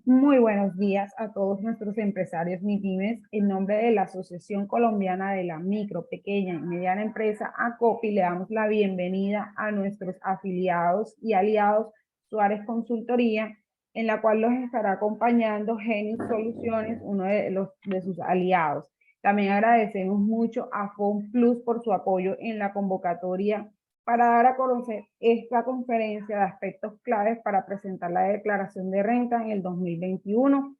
Muy buenos días a todos nuestros empresarios MIPYMES. En nombre de la Asociación Colombiana de la Micro, Pequeña y Mediana Empresa, ACOPI, le damos la bienvenida a nuestros afiliados y aliados Suárez Consultoría, en la cual los estará acompañando Genius Soluciones, uno de sus aliados. También agradecemos mucho a FON Plus por su apoyo en la convocatoria para dar a conocer esta conferencia de aspectos claves para presentar la declaración de renta en el 2021.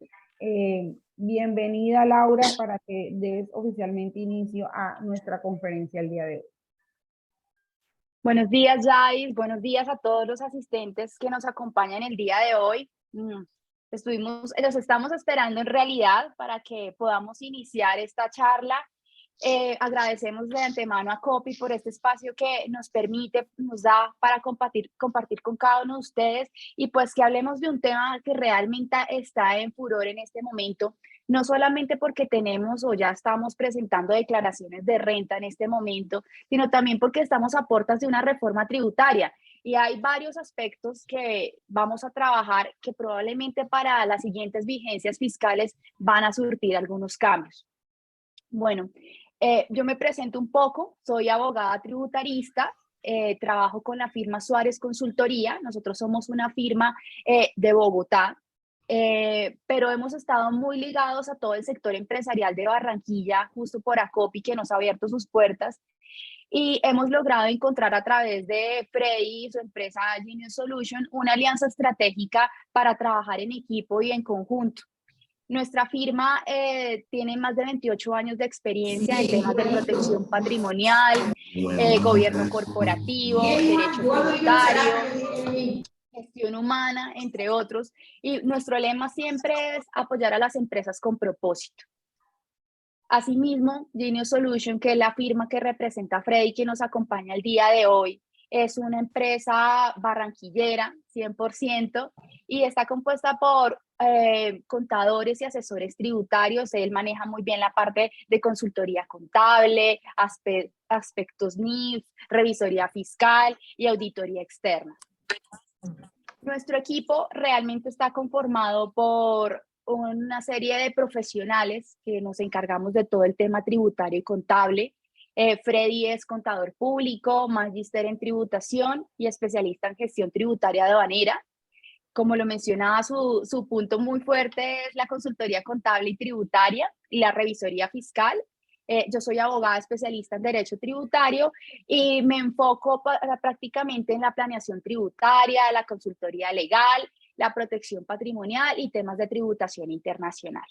Bienvenida, Laura, para que des oficialmente inicio a nuestra conferencia el día de hoy. Buenos días, Jais. Buenos días a todos los asistentes que nos acompañan el día de hoy. Los estamos esperando en realidad para que podamos iniciar esta charla. Agradecemos de antemano a COPI por este espacio que nos da para compartir con cada uno de ustedes y pues que hablemos de un tema que realmente está en furor en este momento, no solamente porque tenemos o ya estamos presentando declaraciones de renta en este momento, sino también porque estamos a puertas de una reforma tributaria. Y hay varios aspectos que vamos a trabajar que probablemente para las siguientes vigencias fiscales van a surtir algunos cambios. Bueno, yo me presento un poco, soy abogada tributarista, trabajo con la firma Suárez Consultoría. Nosotros somos una firma de Bogotá, pero hemos estado muy ligados a todo el sector empresarial de Barranquilla, justo por ACOPI, que nos ha abierto sus puertas. Y hemos logrado encontrar a través de Freddy y su empresa Genius Solution una alianza estratégica para trabajar en equipo y en conjunto. Nuestra firma tiene más de 28 años de experiencia en temas de protección patrimonial, gobierno corporativo, derecho tributario, gestión humana, entre otros. Y nuestro lema siempre es apoyar a las empresas con propósito. Asimismo, Genius Solution, que es la firma que representa a Freddy, que nos acompaña el día de hoy, es una empresa barranquillera, 100%, y está compuesta por contadores y asesores tributarios. Él maneja muy bien la parte de consultoría contable, aspectos NIF, revisoría fiscal y auditoría externa. Nuestro equipo realmente está conformado por una serie de profesionales que nos encargamos de todo el tema tributario y contable. Freddy es contador público, magíster en tributación y especialista en gestión tributaria aduanera. Como lo mencionaba, su punto muy fuerte es la consultoría contable y tributaria y la revisoría fiscal. Yo soy abogada especialista en derecho tributario y me enfoco prácticamente en la planeación tributaria, la consultoría legal, la protección patrimonial y temas de tributación internacional.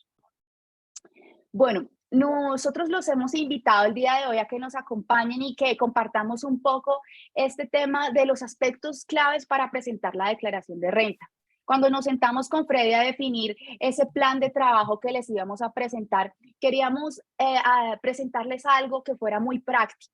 Bueno, nosotros los hemos invitado el día de hoy a que nos acompañen y que compartamos un poco este tema de los aspectos claves para presentar la declaración de renta. Cuando nos sentamos con Freddy a definir ese plan de trabajo que les íbamos a presentar, queríamos presentarles algo que fuera muy práctico.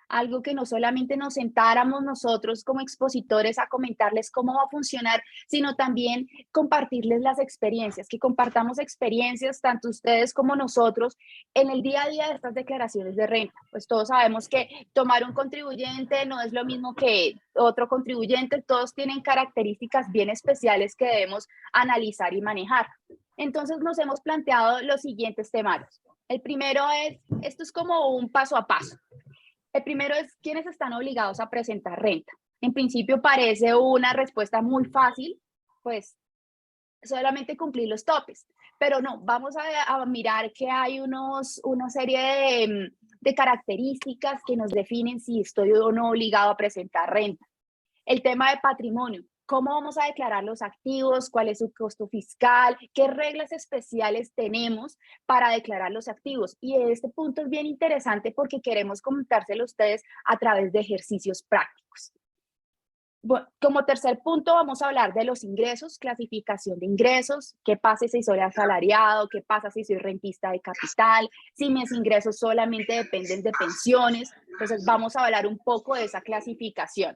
Algo que no solamente nos sentáramos nosotros como expositores a comentarles cómo va a funcionar, sino también compartirles las experiencias, que compartamos experiencias, tanto ustedes como nosotros, en el día a día de estas declaraciones de renta. Pues todos sabemos que tomar un contribuyente no es lo mismo que otro contribuyente, todos tienen características bien especiales que debemos analizar y manejar. Entonces nos hemos planteado los siguientes temas. El primero es, esto es como un paso a paso. El primero es quiénes están obligados a presentar renta. En principio parece una respuesta muy fácil, pues solamente cumplir los topes, pero no, vamos a mirar que hay una serie de características que nos definen si estoy o no obligado a presentar renta. El tema de patrimonio. ¿Cómo vamos a declarar los activos? ¿Cuál es su costo fiscal? ¿Qué reglas especiales tenemos para declarar los activos? Y este punto es bien interesante porque queremos comentárselo a ustedes a través de ejercicios prácticos. Bueno, como tercer punto vamos a hablar de los ingresos, clasificación de ingresos, qué pasa si soy asalariado, qué pasa si soy rentista de capital, si mis ingresos solamente dependen de pensiones. Entonces vamos a hablar un poco de esa clasificación.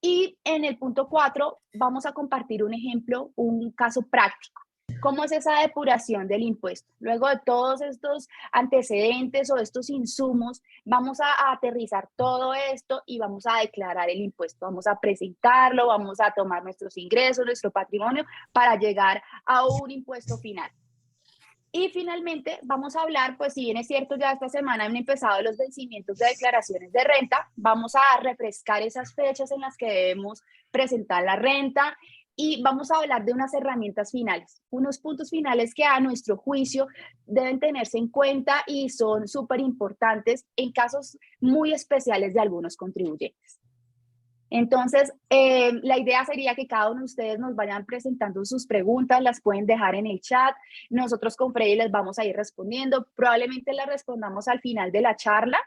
Y en el punto 4 vamos a compartir un ejemplo, un caso práctico. ¿Cómo es esa depuración del impuesto? Luego de todos estos antecedentes o estos insumos, vamos a aterrizar todo esto y vamos a declarar el impuesto. Vamos a presentarlo, vamos a tomar nuestros ingresos, nuestro patrimonio para llegar a un impuesto final. Y finalmente vamos a hablar, pues si bien es cierto, ya esta semana han empezado los vencimientos de declaraciones de renta, vamos a refrescar esas fechas en las que debemos presentar la renta y vamos a hablar de unas herramientas finales, unos puntos finales que a nuestro juicio deben tenerse en cuenta y son súper importantes en casos muy especiales de algunos contribuyentes. Entonces, la idea sería que cada uno de ustedes nos vayan presentando sus preguntas, las pueden dejar en el chat. Nosotros con Freddy les vamos a ir respondiendo. Probablemente las respondamos al final de la charla.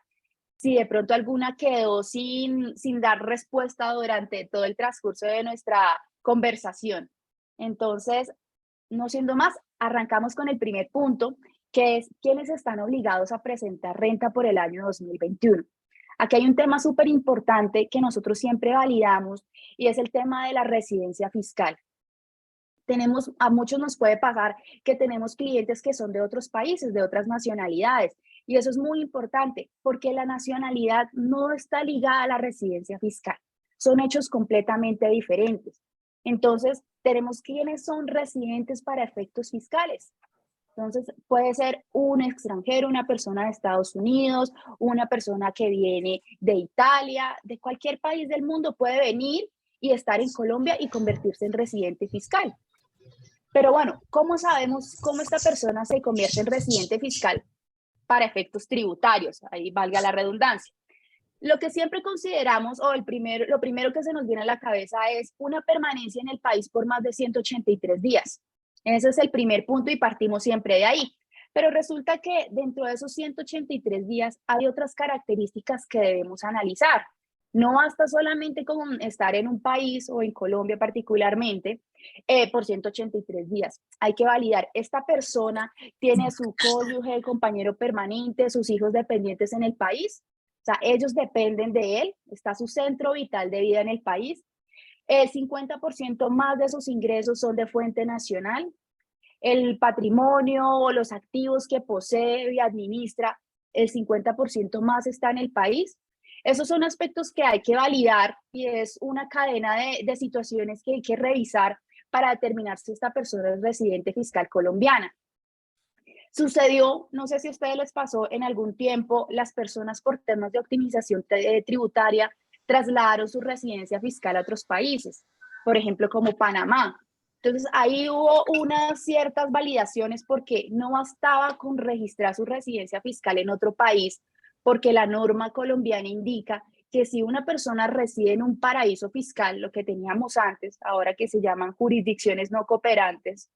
Si de pronto alguna quedó sin dar respuesta durante todo el transcurso de nuestra conversación. Entonces, no siendo más, arrancamos con el primer punto, que es quiénes están obligados a presentar renta por el año 2021. Aquí hay un tema súper importante que nosotros siempre validamos y es el tema de la residencia fiscal. A muchos nos puede pasar que tenemos clientes que son de otros países, de otras nacionalidades, y eso es muy importante porque la nacionalidad no está ligada a la residencia fiscal. Son hechos completamente diferentes. Entonces, tenemos quienes son residentes para efectos fiscales. Entonces, puede ser un extranjero, una persona de Estados Unidos, una persona que viene de Italia, de cualquier país del mundo puede venir y estar en Colombia y convertirse en residente fiscal. Pero bueno, ¿cómo sabemos cómo esta persona se convierte en residente fiscal para efectos tributarios? Ahí valga la redundancia. Lo que siempre consideramos, o lo primero que se nos viene a la cabeza es una permanencia en el país por más de 183 días. Ese es el primer punto y partimos siempre de ahí. Pero resulta que dentro de esos 183 días hay otras características que debemos analizar. No basta solamente con estar en un país o en Colombia particularmente por 183 días. Hay que validar, esta persona tiene su cónyuge, compañero permanente, sus hijos dependientes en el país. O sea, ellos dependen de él, está su centro vital de vida en el país. El 50% más de sus ingresos son de fuente nacional. El patrimonio o los activos que posee y administra, el 50% más está en el país. Esos son aspectos que hay que validar y es una cadena de situaciones que hay que revisar para determinar si esta persona es residente fiscal colombiana. Sucedió, no sé si a ustedes les pasó en algún tiempo, las personas por temas de optimización tributaria trasladaron su residencia fiscal a otros países, por ejemplo, como Panamá. Entonces, ahí hubo unas ciertas validaciones porque no bastaba con registrar su residencia fiscal en otro país, porque la norma colombiana indica que si una persona reside en un paraíso fiscal, lo que teníamos antes, ahora que se llaman jurisdicciones no cooperantes,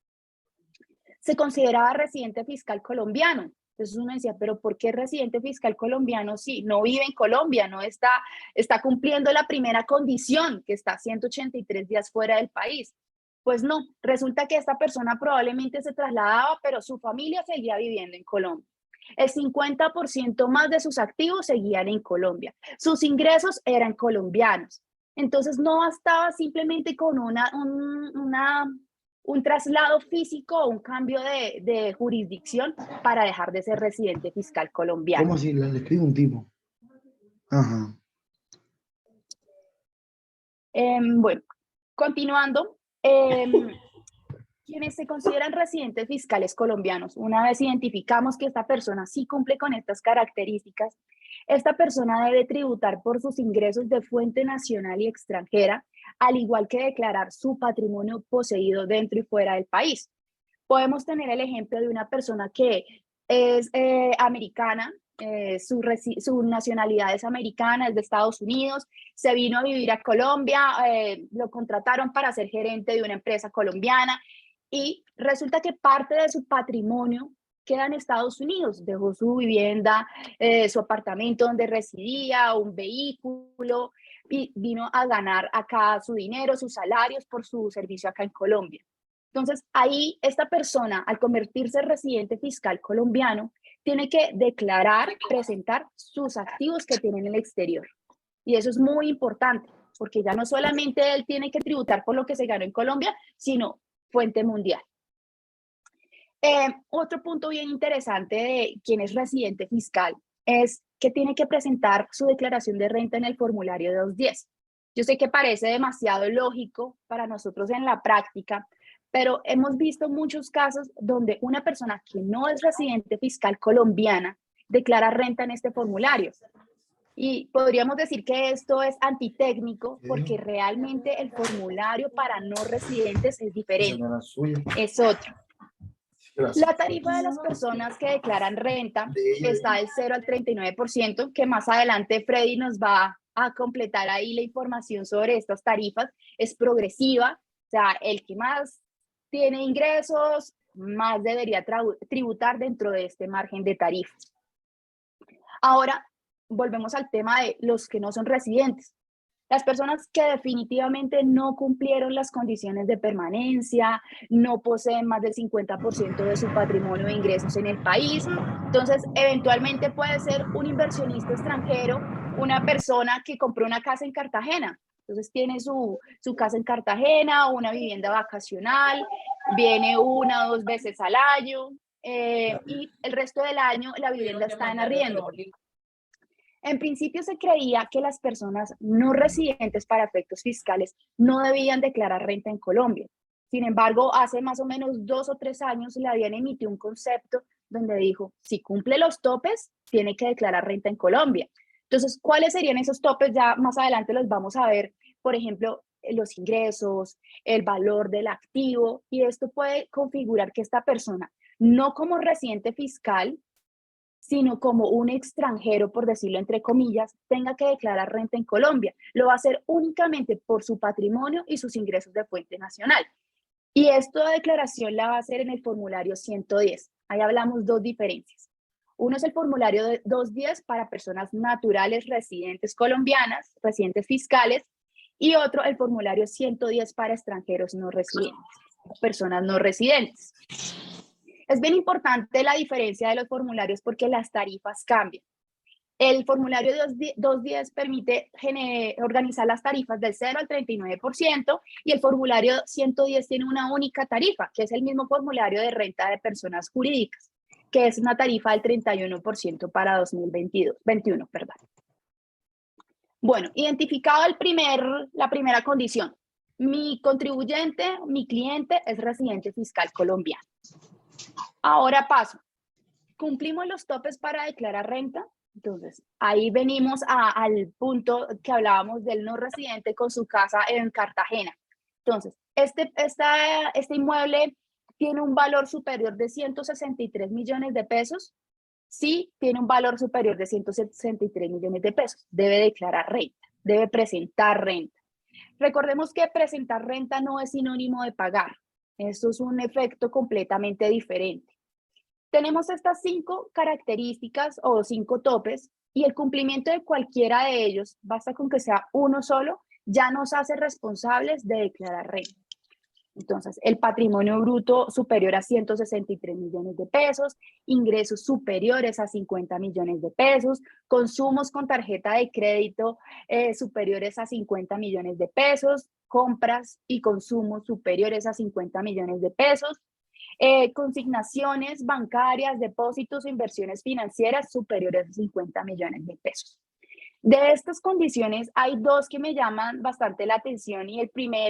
se consideraba residente fiscal colombiano. Entonces uno decía, pero ¿por qué residente fiscal colombiano si no vive en Colombia, no está cumpliendo la primera condición, que está 183 días fuera del país? Pues no, resulta que esta persona probablemente se trasladaba, pero su familia seguía viviendo en Colombia. El 50% más de sus activos seguían en Colombia. Sus ingresos eran colombianos. Entonces no bastaba simplemente con un traslado físico o un cambio de jurisdicción para dejar de ser residente fiscal colombiano. ¿Cómo si le escribe un tipo? Ajá. Bueno, continuando, quienes se consideran residentes fiscales colombianos, una vez identificamos que esta persona sí cumple con estas características, esta persona debe tributar por sus ingresos de fuente nacional y extranjera, al igual que declarar su patrimonio poseído dentro y fuera del país. Podemos tener el ejemplo de una persona que es americana, su nacionalidad es americana, es de Estados Unidos, se vino a vivir a Colombia, lo contrataron para ser gerente de una empresa colombiana y resulta que parte de su patrimonio queda en Estados Unidos, dejó su vivienda, su apartamento donde residía, un vehículo y vino a ganar acá su dinero, sus salarios por su servicio acá en Colombia. Entonces, ahí esta persona, al convertirse en residente fiscal colombiano, tiene que declarar, presentar sus activos que tiene en el exterior. Y eso es muy importante, porque ya no solamente él tiene que tributar por lo que se ganó en Colombia, sino fuente mundial. Otro punto bien interesante de quien es residente fiscal es que tiene que presentar su declaración de renta en el formulario 210. Yo sé que parece demasiado lógico para nosotros en la práctica, pero hemos visto muchos casos donde una persona que no es residente fiscal colombiana declara renta en este formulario. Y podríamos decir que esto es antitécnico porque realmente el formulario para no residentes es diferente, es otro. La tarifa de las personas que declaran renta está del 0 al 39%, que más adelante Freddy nos va a completar ahí la información sobre estas tarifas. Es progresiva, o sea, el que más tiene ingresos, más debería tributar dentro de este margen de tarifas. Ahora, volvemos al tema de los que no son residentes. Las personas que definitivamente no cumplieron las condiciones de permanencia, no poseen más del 50% de su patrimonio de ingresos en el país. Entonces, eventualmente puede ser un inversionista extranjero, una persona que compró una casa en Cartagena. Entonces, tiene su casa en Cartagena, una vivienda vacacional, viene 1 o 2 veces al año y el resto del año la vivienda está en arriendo. En principio se creía que las personas no residentes para efectos fiscales no debían declarar renta en Colombia. Sin embargo, hace más o menos 2 o 3 años le habían emitido un concepto donde dijo, si cumple los topes, tiene que declarar renta en Colombia. Entonces, ¿cuáles serían esos topes? Ya más adelante los vamos a ver, por ejemplo, los ingresos, el valor del activo, y esto puede configurar que esta persona, no como residente fiscal, sino como un extranjero, por decirlo entre comillas, tenga que declarar renta en Colombia. Lo va a hacer únicamente por su patrimonio y sus ingresos de fuente nacional. Y esta declaración la va a hacer en el formulario 110. Ahí hablamos 2 diferencias. Uno es el formulario 210 para personas naturales residentes colombianas, residentes fiscales, y otro el formulario 110 para extranjeros no residentes, personas no residentes. Es bien importante la diferencia de los formularios porque las tarifas cambian. El formulario 210 permite organizar las tarifas del 0 al 39% y el formulario 110 tiene una única tarifa, que es el mismo formulario de renta de personas jurídicas, que es una tarifa del 31% para 2021. Bueno, identificado la primera condición. Mi contribuyente, mi cliente es residente fiscal colombiano. Ahora paso. ¿Cumplimos los topes para declarar renta? Entonces, ahí venimos al punto que hablábamos del no residente con su casa en Cartagena. Entonces, este inmueble tiene un valor superior de 163 millones de pesos. Sí, tiene un valor superior de 163 millones de pesos. Debe declarar renta, debe presentar renta. Recordemos que presentar renta no es sinónimo de pagar. Esto es un efecto completamente diferente. Tenemos estas 5 características o 5 topes y el cumplimiento de cualquiera de ellos, basta con que sea uno solo, ya nos hace responsables de declarar renta. Entonces, el patrimonio bruto superior a 163 millones de pesos, ingresos superiores a 50 millones de pesos, consumos con tarjeta de crédito superiores a 50 millones de pesos, compras y consumos superiores a 50 millones de pesos, consignaciones bancarias, depósitos o inversiones financieras superiores a 50 millones de pesos. De estas condiciones hay 2 que me llaman bastante la atención y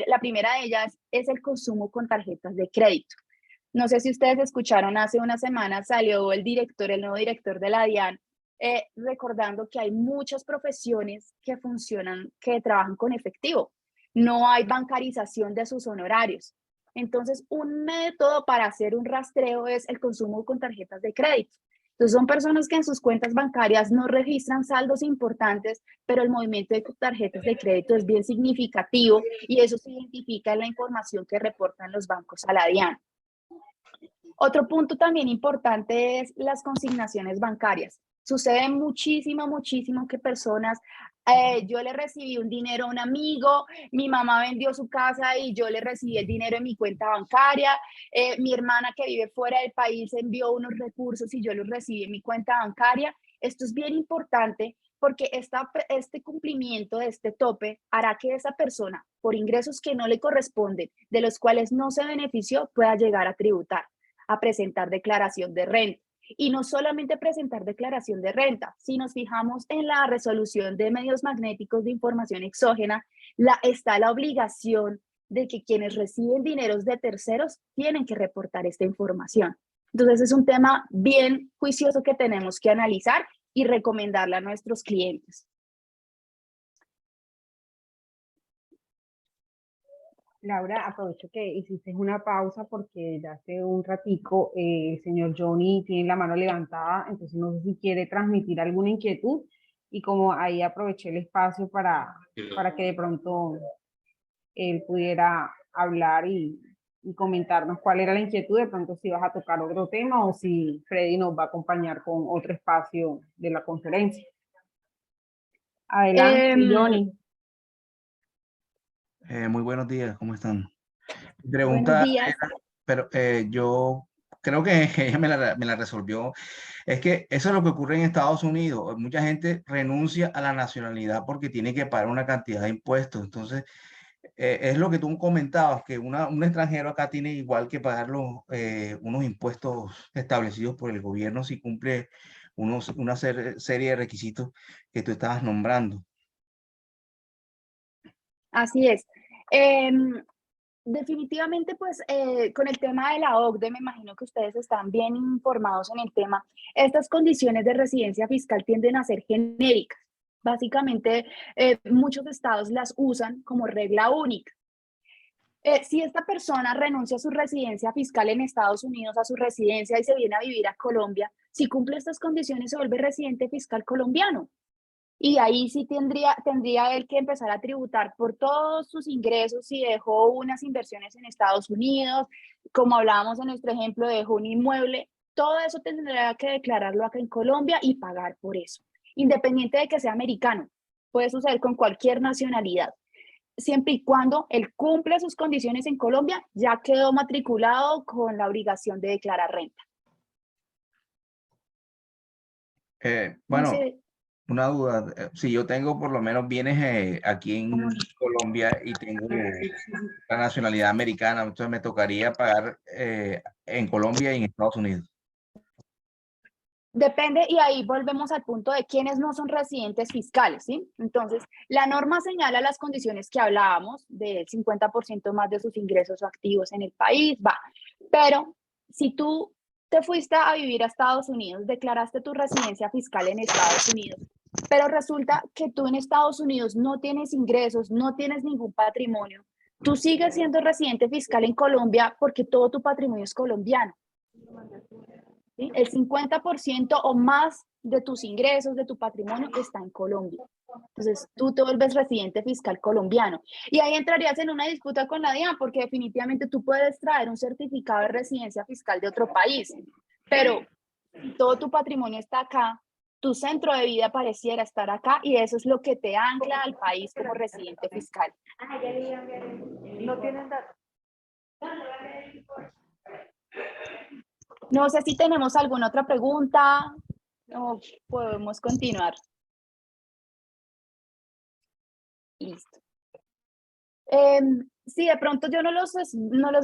la primera de ellas es el consumo con tarjetas de crédito. No sé si ustedes escucharon, hace una semana salió el nuevo director de la DIAN, recordando que hay muchas profesiones que trabajan con efectivo. No hay bancarización de sus honorarios. Entonces, un método para hacer un rastreo es el consumo con tarjetas de crédito. Entonces, son personas que en sus cuentas bancarias no registran saldos importantes, pero el movimiento de tarjetas de crédito es bien significativo y eso se identifica en la información que reportan los bancos a la DIAN. Otro punto también importante es las consignaciones bancarias. Sucede muchísimo que personas, yo le recibí un dinero a un amigo, mi mamá vendió su casa y yo le recibí el dinero en mi cuenta bancaria, mi hermana que vive fuera del país envió unos recursos y yo los recibí en mi cuenta bancaria. Esto es bien importante porque este cumplimiento de este tope hará que esa persona, por ingresos que no le corresponden, de los cuales no se benefició, pueda llegar a tributar. a presentar declaración de renta. Y no solamente presentar declaración de renta, si nos fijamos en la resolución de medios magnéticos de información exógena, está la obligación de que quienes reciben dineros de terceros tienen que reportar esta información. Entonces es un tema bien juicioso que tenemos que analizar y recomendarle a nuestros clientes. Laura, aprovecho que hiciste una pausa porque ya hace un ratico el señor Johnny tiene la mano levantada, entonces no sé si quiere transmitir alguna inquietud y como ahí aproveché el espacio para que de pronto él pudiera hablar y comentarnos cuál era la inquietud, de pronto si vas a tocar otro tema o si Freddy nos va a acompañar con otro espacio de la conferencia. Adelante, Johnny. Muy buenos días, ¿cómo están? Mi Buenos pregunta días. era, pero yo creo que ella me la resolvió. Es que eso es lo que ocurre en Estados Unidos. Mucha gente renuncia a la nacionalidad porque tiene que pagar una cantidad de impuestos. Entonces, es lo que tú comentabas, que un extranjero acá tiene igual que pagar unos impuestos establecidos por el gobierno si cumple una serie de requisitos que tú estabas nombrando. Así es. Definitivamente, pues con el tema de la OCDE, me imagino que ustedes están bien informados en el tema. Estas condiciones de residencia fiscal tienden a ser genéricas. Básicamente, muchos estados las usan como regla única. Si esta persona renuncia a su residencia fiscal en Estados Unidos, a su residencia y se viene a vivir a Colombia, si cumple estas condiciones se vuelve residente fiscal colombiano. Y ahí sí tendría él que empezar a tributar por todos sus ingresos si dejó unas inversiones en Estados Unidos, como hablábamos en nuestro ejemplo, dejó un inmueble, todo eso tendrá que declararlo acá en Colombia y pagar por eso, independiente de que sea americano. Puede suceder con cualquier nacionalidad. Siempre y cuando él cumple sus condiciones en Colombia, ya quedó matriculado con la obligación de declarar renta. Bueno, No sé. una duda. Si yo tengo por lo menos bienes aquí en Colombia y tengo la nacionalidad americana, entonces me tocaría pagar en Colombia y en Estados Unidos. Depende, y ahí volvemos al punto de quienes no son residentes fiscales, ¿sí? Entonces, la norma señala las condiciones que hablábamos, del 50% más de sus ingresos o activos en el país, va. Pero si tú te fuiste a vivir a Estados Unidos, declaraste tu residencia fiscal en Estados Unidos, pero resulta que tú en Estados Unidos no tienes ingresos, no tienes ningún patrimonio, tú sigues siendo residente fiscal en Colombia porque todo tu patrimonio es colombiano. ¿Sí? El 50% o más de tus ingresos, de tu patrimonio, está en Colombia. Entonces, tú te vuelves residente fiscal colombiano. Y ahí entrarías en una disputa con la DIAN, porque definitivamente tú puedes traer un certificado de residencia fiscal de otro país, pero todo tu patrimonio está acá, tu centro de vida pareciera estar acá, y eso es lo que te ancla al país como residente fiscal. No tienen datos. No sé si tenemos alguna otra pregunta o podemos continuar. Listo. Si de pronto yo no los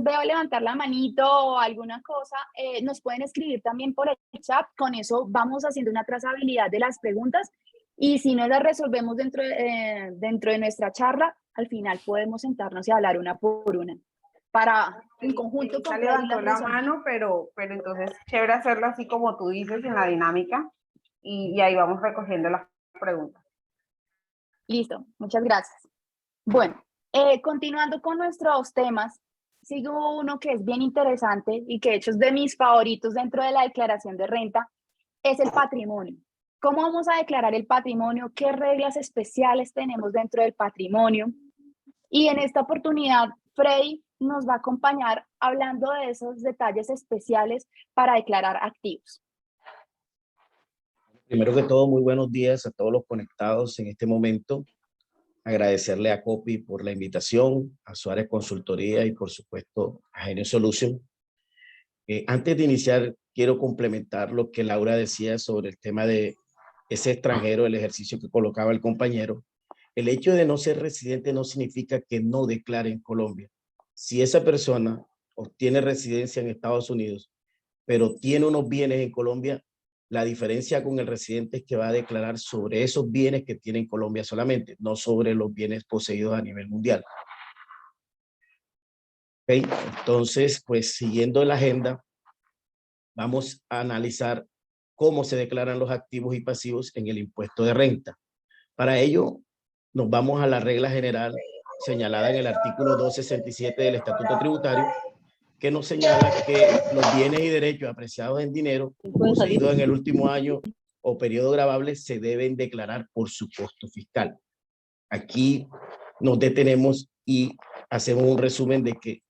veo levantar la manito o alguna cosa, nos pueden escribir también por el chat. Con eso vamos haciendo una trazabilidad de las preguntas y si no las resolvemos dentro de nuestra charla, al final podemos sentarnos y hablar una por una. Para en conjunto con levantó la mano, pero entonces chévere hacerlo así como tú dices en la dinámica y ahí vamos recogiendo las preguntas. Listo, muchas gracias. Bueno, continuando con nuestros temas, sigo uno que es bien interesante y que de hecho es de mis favoritos dentro de la declaración de renta, es el patrimonio. ¿Cómo vamos a declarar el patrimonio? ¿Qué reglas especiales tenemos dentro del patrimonio? Y en esta oportunidad, Freddy nos va a acompañar hablando de esos detalles especiales para declarar activos. Primero que todo, muy buenos días a todos los conectados en este momento. Agradecerle a Copy por la invitación, a Suárez Consultoría y por supuesto a Genio Solution. Antes de iniciar, quiero complementar lo que Laura decía sobre el tema de ese extranjero, el ejercicio que colocaba el compañero. El hecho de no ser residente no significa que no declare en Colombia. Si esa persona obtiene residencia en Estados Unidos, pero tiene unos bienes en Colombia, la diferencia con el residente es que va a declarar sobre esos bienes que tiene en Colombia solamente, no sobre los bienes poseídos a nivel mundial. ¿Okay? Entonces, pues siguiendo la agenda, vamos a analizar cómo se declaran los activos y pasivos en el impuesto de renta. Para ello, nos vamos a la regla general señalada en el artículo 267 del Estatuto Tributario, que nos señala que los bienes y derechos apreciados en dinero poseídos en el último año o periodo gravable se deben declarar por su costo fiscal. Aquí nos detenemos y hacemos un resumen de que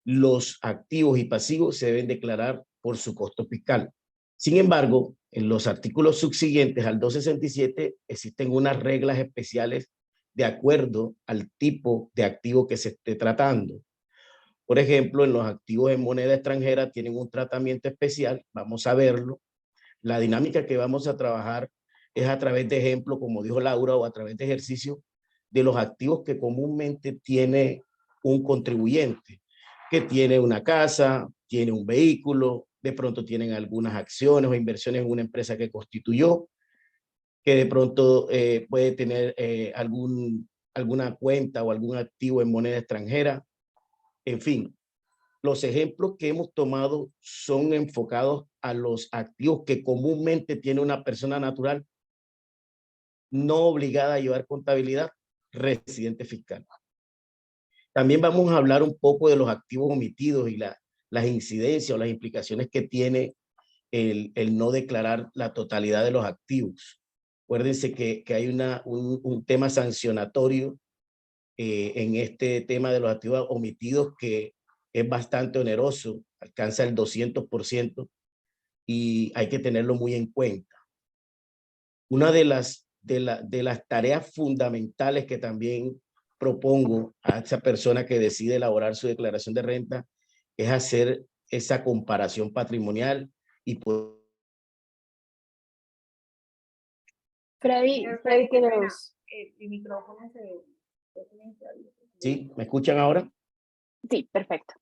los activos y pasivos se deben declarar por su costo fiscal. Sin embargo, en los artículos subsiguientes al 267 existen unas reglas especiales de acuerdo al tipo de activo que se esté tratando. Por ejemplo, en los activos en moneda extranjera tienen un tratamiento especial, vamos a verlo. La dinámica que vamos a trabajar es a través de ejemplos, como dijo Laura, o a través de ejercicios de los activos que comúnmente tiene un contribuyente, que tiene una casa, tiene un vehículo, de pronto tienen algunas acciones o inversiones en una empresa que constituyó, que de pronto puede tener alguna cuenta o algún activo en moneda extranjera. En fin, los ejemplos que hemos tomado son enfocados a los activos que comúnmente tiene una persona natural no obligada a llevar contabilidad, residente fiscal. También vamos a hablar un poco de los activos omitidos y las incidencias o las implicaciones que tiene el no declarar la totalidad de los activos. Acuérdense que hay un tema sancionatorio en este tema de los activos omitidos que es bastante oneroso, alcanza el 200% y hay que tenerlo muy en cuenta. Una de las tareas fundamentales que también propongo a esa persona que decide elaborar su declaración de renta es hacer esa comparación patrimonial y poder... Freddy, que los... El micrófono se... ¿Sí? ¿Me escuchan ahora? Sí, perfecto.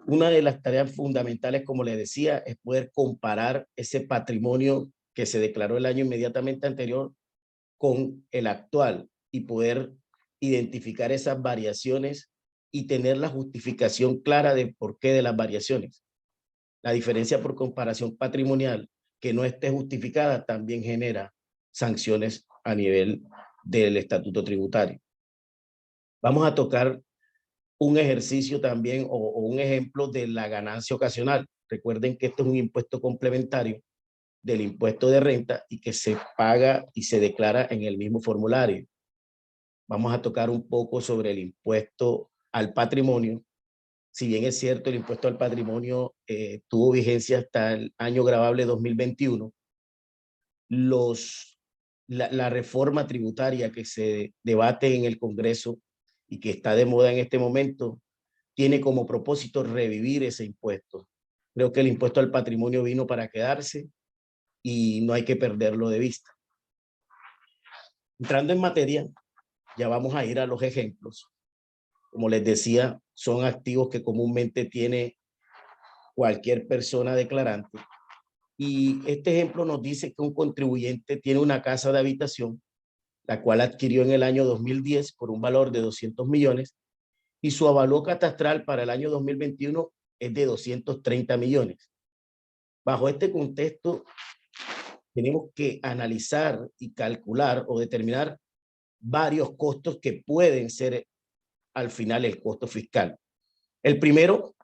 Una de las tareas fundamentales, como les decía, es poder comparar ese patrimonio que se declaró el año inmediatamente anterior con el actual y poder identificar esas variaciones y tener la justificación clara de por qué de las variaciones. La diferencia por comparación patrimonial que no esté justificada también genera sanciones a nivel del estatuto tributario. Vamos a tocar un ejercicio también o un ejemplo de la ganancia ocasional. Recuerden que este es un impuesto complementario del impuesto de renta y que se paga y se declara en el mismo formulario. Vamos a tocar un poco sobre el impuesto al patrimonio. Si bien es cierto, el impuesto al patrimonio tuvo vigencia hasta el año gravable 2021, la reforma tributaria que se debate en el Congreso y que está de moda en este momento, tiene como propósito revivir ese impuesto. Creo que el impuesto al patrimonio vino para quedarse y no hay que perderlo de vista. Entrando en materia, ya vamos a ir a los ejemplos. Como les decía, son activos que comúnmente tiene cualquier persona declarante. Y este ejemplo nos dice que un contribuyente tiene una casa de habitación, la cual adquirió en el año 2010 por un valor de 200 millones y su avalúo catastral para el año 2021 es de 230 millones. Bajo este contexto, tenemos que analizar y calcular o determinar varios costos que pueden ser al final el costo fiscal. El primero,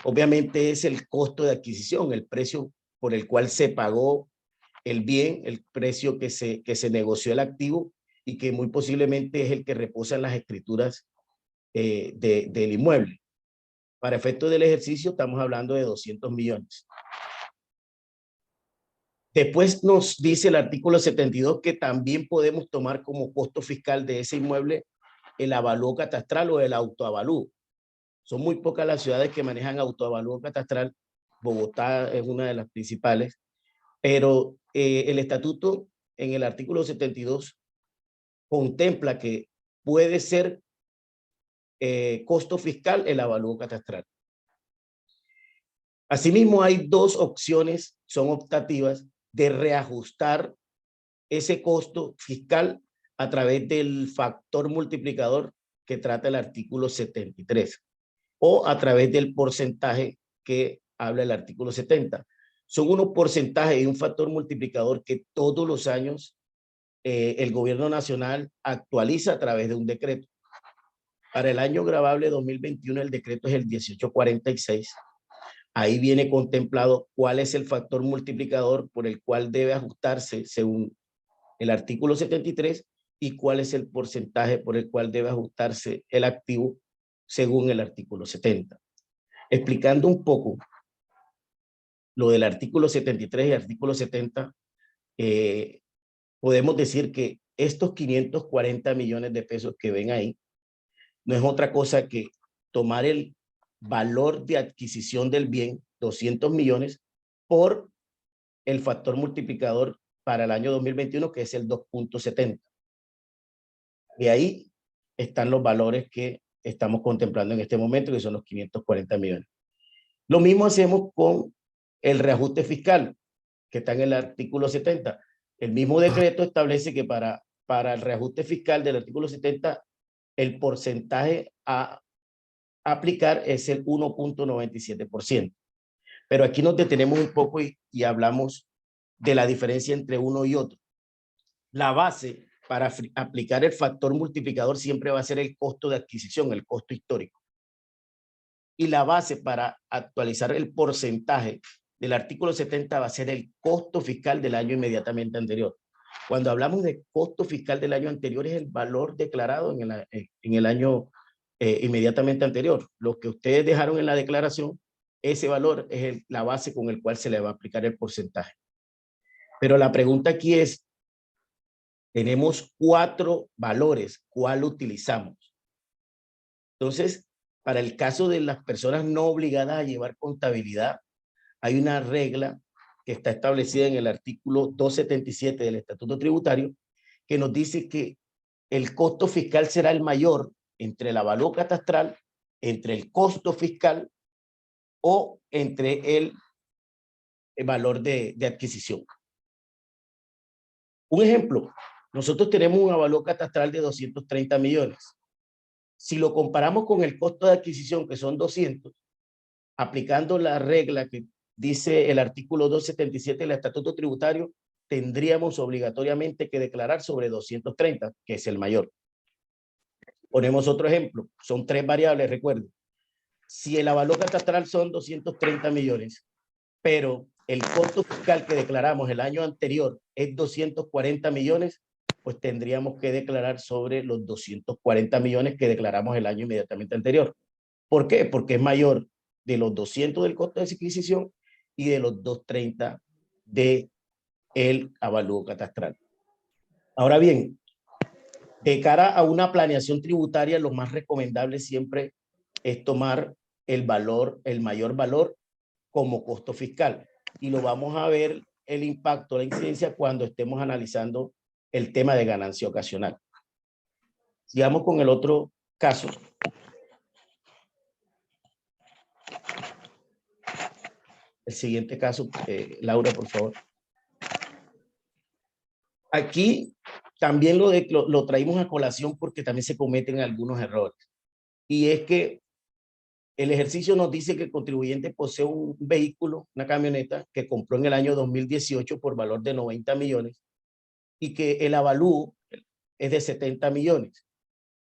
obviamente, es el costo de adquisición, el precio por el cual se pagó el bien, el precio que se negoció el activo y que muy posiblemente es el que reposa en las escrituras del inmueble. Para efectos del ejercicio estamos hablando de 200 millones. Después nos dice el artículo 72 que también podemos tomar como costo fiscal de ese inmueble el avalúo catastral o el autoavalúo. Son muy pocas las ciudades que manejan autoavalúo catastral. Bogotá es una de las principales, pero el estatuto en el artículo 72 contempla que puede ser costo fiscal el avalúo catastral. Asimismo, hay dos opciones, son optativas, de reajustar ese costo fiscal a través del factor multiplicador que trata el artículo 73 o a través del porcentaje que habla el artículo 70. Son unos porcentajes y un factor multiplicador que todos los años el gobierno nacional actualiza a través de un decreto. Para el año gravable 2021 el decreto es el 1846. Ahí viene contemplado cuál es el factor multiplicador por el cual debe ajustarse según el artículo 73 y cuál es el porcentaje por el cual debe ajustarse el activo según el artículo 70. Explicando un poco lo del artículo 73 y artículo 70, podemos decir que estos 540 millones de pesos que ven ahí no es otra cosa que tomar el valor de adquisición del bien, 200 millones, por el factor multiplicador para el año 2021, que es el 2.70. De ahí están los valores que estamos contemplando en este momento, que son los 540 millones. Lo mismo hacemos con el reajuste fiscal, que está en el artículo 70. El mismo decreto establece que para el reajuste fiscal del artículo 70, el porcentaje a aplicar es el 1.97%. Pero aquí nos detenemos un poco y hablamos de la diferencia entre uno y otro. La base para aplicar el factor multiplicador siempre va a ser el costo de adquisición, el costo histórico. Y la base para actualizar el porcentaje del artículo 70 va a ser el costo fiscal del año inmediatamente anterior. Cuando hablamos de costo fiscal del año anterior es el valor declarado en el año inmediatamente anterior. Lo que ustedes dejaron en la declaración, ese valor es la base con el cual se le va a aplicar el porcentaje. Pero la pregunta aquí es, tenemos 4 valores, ¿cuál utilizamos? Entonces, para el caso de las personas no obligadas a llevar contabilidad, hay una regla que está establecida en el artículo 277 del Estatuto Tributario que nos dice que el costo fiscal será el mayor entre el avalúo catastral, entre el costo fiscal o entre el valor de adquisición. Un ejemplo, nosotros tenemos un avalúo catastral de 230 millones. Si lo comparamos con el costo de adquisición, que son 200, aplicando la regla que dice el artículo 277 del Estatuto Tributario, tendríamos obligatoriamente que declarar sobre 230, que es el mayor. Ponemos otro ejemplo, son 3 variables, recuerden. Si el avalúo catastral son 230 millones, pero el costo fiscal que declaramos el año anterior es 240 millones, pues tendríamos que declarar sobre los 240 millones que declaramos el año inmediatamente anterior. ¿Por qué? Porque es mayor de los 200 del costo de adquisición y de los 230 del avalúo catastral. Ahora bien, de cara a una planeación tributaria, lo más recomendable siempre es tomar el mayor valor como costo fiscal. Y lo vamos a ver el impacto, la incidencia cuando estemos analizando el tema de ganancia ocasional. Sigamos con el otro caso. El siguiente caso, Laura, por favor. Aquí también lo traímos a colación porque también se cometen algunos errores. Y es que el ejercicio nos dice que el contribuyente posee un vehículo, una camioneta, que compró en el año 2018 por valor de 90 millones y que el avalúo es de 70 millones.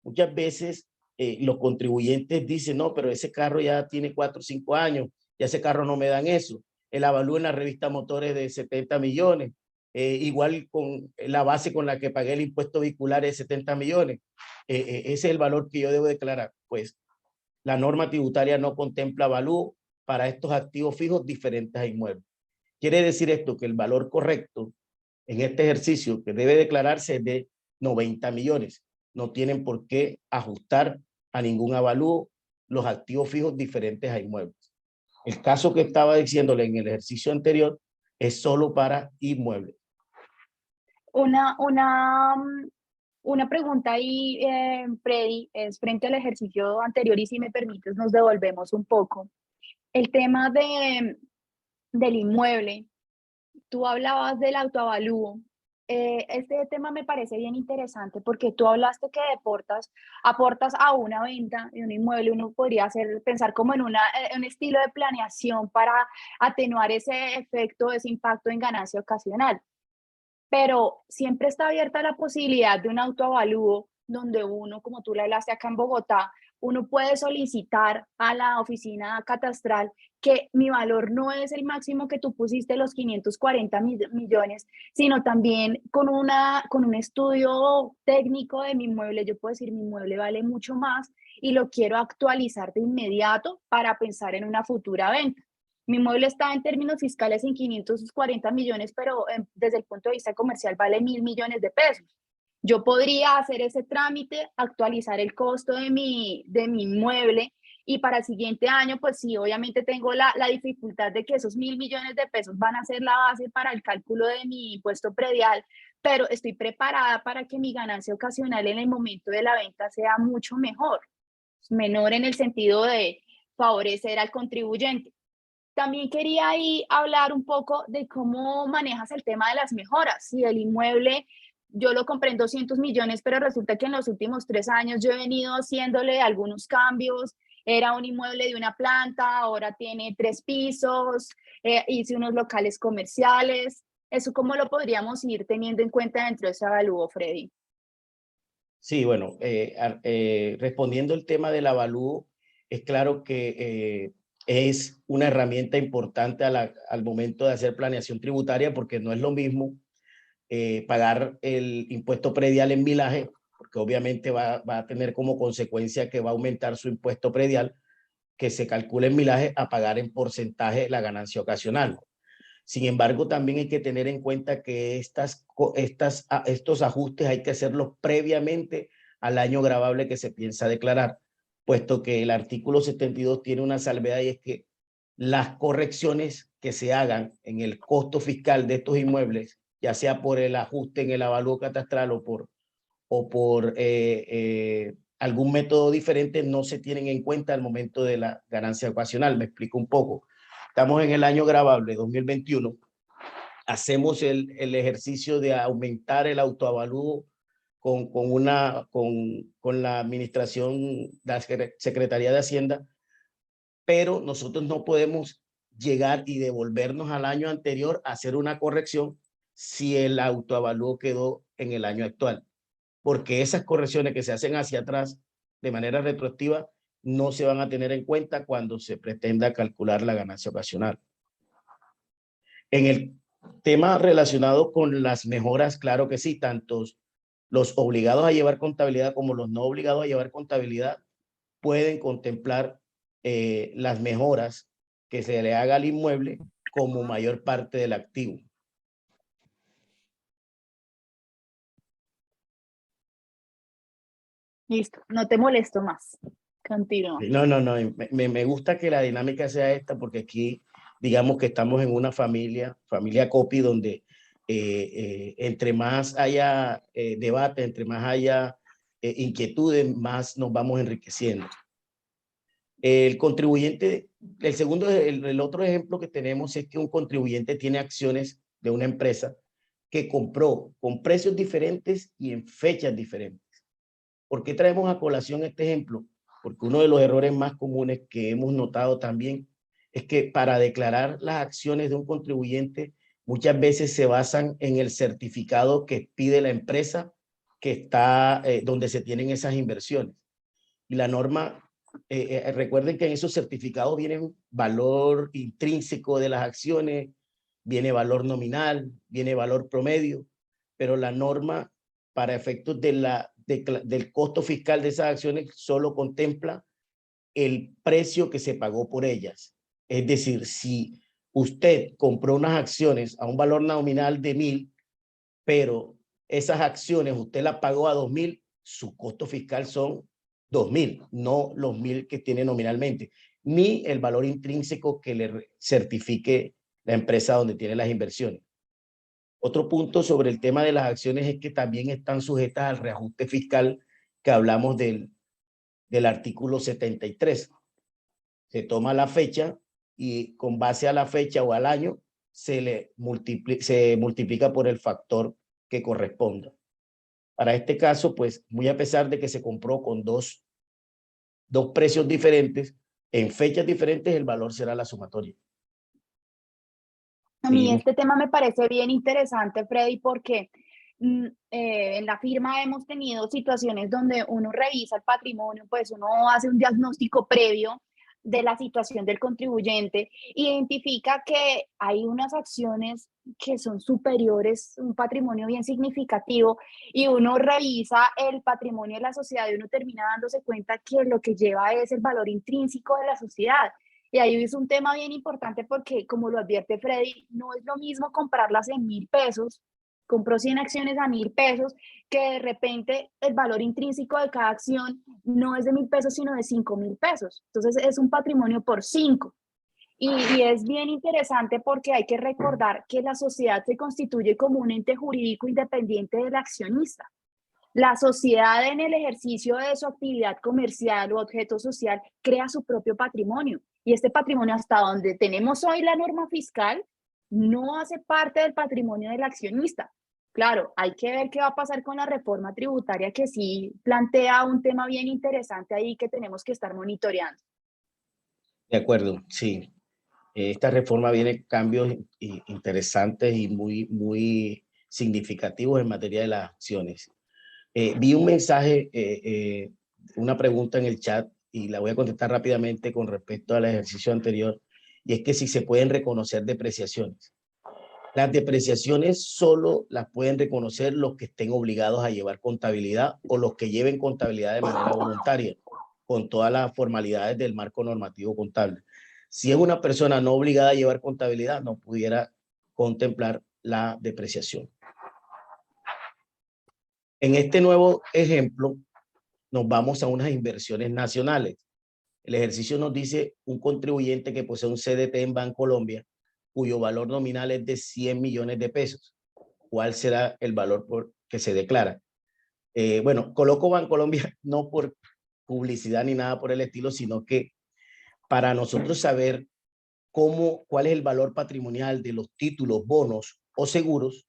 Muchas veces los contribuyentes dicen, no, pero ese carro ya tiene 4 o 5 años, ya ese carro no me dan eso. El avalúo en la revista Motores de 70 millones. Igual con la base con la que pagué el impuesto vehicular es 70 millones. Ese es el valor que yo debo declarar. Pues la norma tributaria no contempla avalúo para estos activos fijos diferentes a inmuebles. Quiere decir esto que el valor correcto en este ejercicio que debe declararse es de 90 millones. No tienen por qué ajustar a ningún avalúo los activos fijos diferentes a inmuebles. El caso que estaba diciéndole en el ejercicio anterior es solo para inmuebles. Una pregunta ahí, Freddy, es frente al ejercicio anterior y si me permites nos devolvemos un poco. El tema del inmueble, tú hablabas del autoavalúo. Este tema me parece bien interesante porque tú hablaste que aportas a una venta de un inmueble, uno podría pensar como en un estilo de planeación para atenuar ese efecto, ese impacto en ganancia ocasional. Pero siempre está abierta la posibilidad de un autoavalúo donde uno, como tú le hablaste acá en Bogotá, uno puede solicitar a la oficina catastral que mi valor no es el máximo que tú pusiste, los 540 millones, sino también con un estudio técnico de mi inmueble. Yo puedo decir, mi inmueble vale mucho más y lo quiero actualizar de inmediato para pensar en una futura venta. Mi inmueble está en términos fiscales en 540 millones, pero desde el punto de vista comercial vale 1.000 millones de pesos. Yo podría hacer ese trámite, actualizar el costo de mi inmueble y para el siguiente año, pues sí, obviamente tengo la dificultad de que esos 1.000 millones de pesos van a ser la base para el cálculo de mi impuesto predial, pero estoy preparada para que mi ganancia ocasional en el momento de la venta sea mucho menor en el sentido de favorecer al contribuyente. También quería ahí hablar un poco de cómo manejas el tema de las mejoras. Si el inmueble yo lo compré en 200 millones, pero resulta que en los últimos 3 años yo he venido haciéndole algunos cambios. Era un inmueble de una planta, ahora tiene 3 pisos, hice unos locales comerciales. ¿Eso cómo lo podríamos ir teniendo en cuenta dentro de ese avalúo, Freddy? Sí, bueno, respondiendo el tema del avalúo, es claro que es una herramienta importante al momento de hacer planeación tributaria, porque no es lo mismo pagar el impuesto predial en millaje, porque obviamente va a tener como consecuencia que va a aumentar su impuesto predial, que se calcule en millaje, a pagar en porcentaje la ganancia ocasional. Sin embargo, también hay que tener en cuenta que estos ajustes hay que hacerlos previamente al año gravable que se piensa declarar, puesto que el artículo 72 tiene una salvedad, y es que las correcciones que se hagan en el costo fiscal de estos inmuebles, ya sea por el ajuste en el avalúo catastral o por algún método diferente, no se tienen en cuenta al momento de la ganancia ocasional. Me explico un poco. Estamos en el año gravable 2021, hacemos el ejercicio de aumentar el autoavalúo con la administración de la Secretaría de Hacienda, pero nosotros no podemos llegar y devolvernos al año anterior a hacer una corrección si el autoavalúo quedó en el año actual, porque esas correcciones que se hacen hacia atrás de manera retroactiva no se van a tener en cuenta cuando se pretenda calcular la ganancia ocasional. En el tema relacionado con las mejoras, claro que sí, tanto los obligados a llevar contabilidad como los no obligados a llevar contabilidad pueden contemplar las mejoras que se le haga al inmueble como mayor parte del activo. Listo, no te molesto más. Continúa. No, me gusta que la dinámica sea esta, porque aquí digamos que estamos en una familia Copy, donde entre más haya debate, entre más haya inquietudes, más nos vamos enriqueciendo. El contribuyente, el otro ejemplo que tenemos es que un contribuyente tiene acciones de una empresa que compró con precios diferentes y en fechas diferentes. ¿Por qué traemos a colación este ejemplo? Porque uno de los errores más comunes que hemos notado también es que para declarar las acciones de un contribuyente muchas veces se basan en el certificado que pide la empresa que está donde se tienen esas inversiones. Y la norma, recuerden que en esos certificados viene valor intrínseco de las acciones, viene valor nominal, viene valor promedio, pero la norma para efectos del costo fiscal de esas acciones solo contempla el precio que se pagó por ellas. Es decir, si usted compró unas acciones a un valor nominal de 1.000, pero esas acciones usted las pagó a 2.000, su costo fiscal son 2.000, no los 1.000 que tiene nominalmente, ni el valor intrínseco que le certifique la empresa donde tiene las inversiones. Otro punto sobre el tema de las acciones es que también están sujetas al reajuste fiscal que hablamos del artículo 73. Se toma la fecha y con base a la fecha o al año se multiplica por el factor que corresponda. Para este caso, pues muy a pesar de que se compró con dos precios diferentes, en fechas diferentes el valor será la sumatoria. A mí este tema me parece bien interesante, Freddy, porque en la firma hemos tenido situaciones donde uno revisa el patrimonio, pues uno hace un diagnóstico previo de la situación del contribuyente, identifica que hay unas acciones que son superiores, un patrimonio bien significativo, y uno revisa el patrimonio de la sociedad y uno termina dándose cuenta que lo que lleva es el valor intrínseco de la sociedad. Y ahí es un tema bien importante porque, como lo advierte Freddy, no es lo mismo comprarlas en 1.000 pesos, compró 100 acciones a 1.000 pesos, que de repente el valor intrínseco de cada acción no es de 1.000 pesos, sino de 5.000 pesos. Entonces es un patrimonio por 5. Y es bien interesante porque hay que recordar que la sociedad se constituye como un ente jurídico independiente del accionista. La sociedad, en el ejercicio de su actividad comercial o objeto social, crea su propio patrimonio. Y este patrimonio, hasta donde tenemos hoy la norma fiscal, no hace parte del patrimonio del accionista. Claro, hay que ver qué va a pasar con la reforma tributaria, que sí plantea un tema bien interesante ahí que tenemos que estar monitoreando. De acuerdo, sí. Esta reforma viene cambios interesantes y muy significativos en materia de las acciones. Vi un mensaje, una pregunta en el chat y la voy a contestar rápidamente con respecto al ejercicio anterior, y es que si se pueden reconocer depreciaciones. Las depreciaciones solo las pueden reconocer los que estén obligados a llevar contabilidad o los que lleven contabilidad de manera voluntaria, con todas las formalidades del marco normativo contable. Si es una persona no obligada a llevar contabilidad, no pudiera contemplar la depreciación. En este nuevo ejemplo, nos vamos a unas inversiones nacionales. El ejercicio nos dice un contribuyente que posee un CDT en Bancolombia, cuyo valor nominal es de 100 millones de pesos. ¿Cuál será el valor que se declara? Bueno, coloco Bancolombia no por publicidad ni nada por el estilo, sino que para nosotros saber cuál es el valor patrimonial de los títulos, bonos o seguros,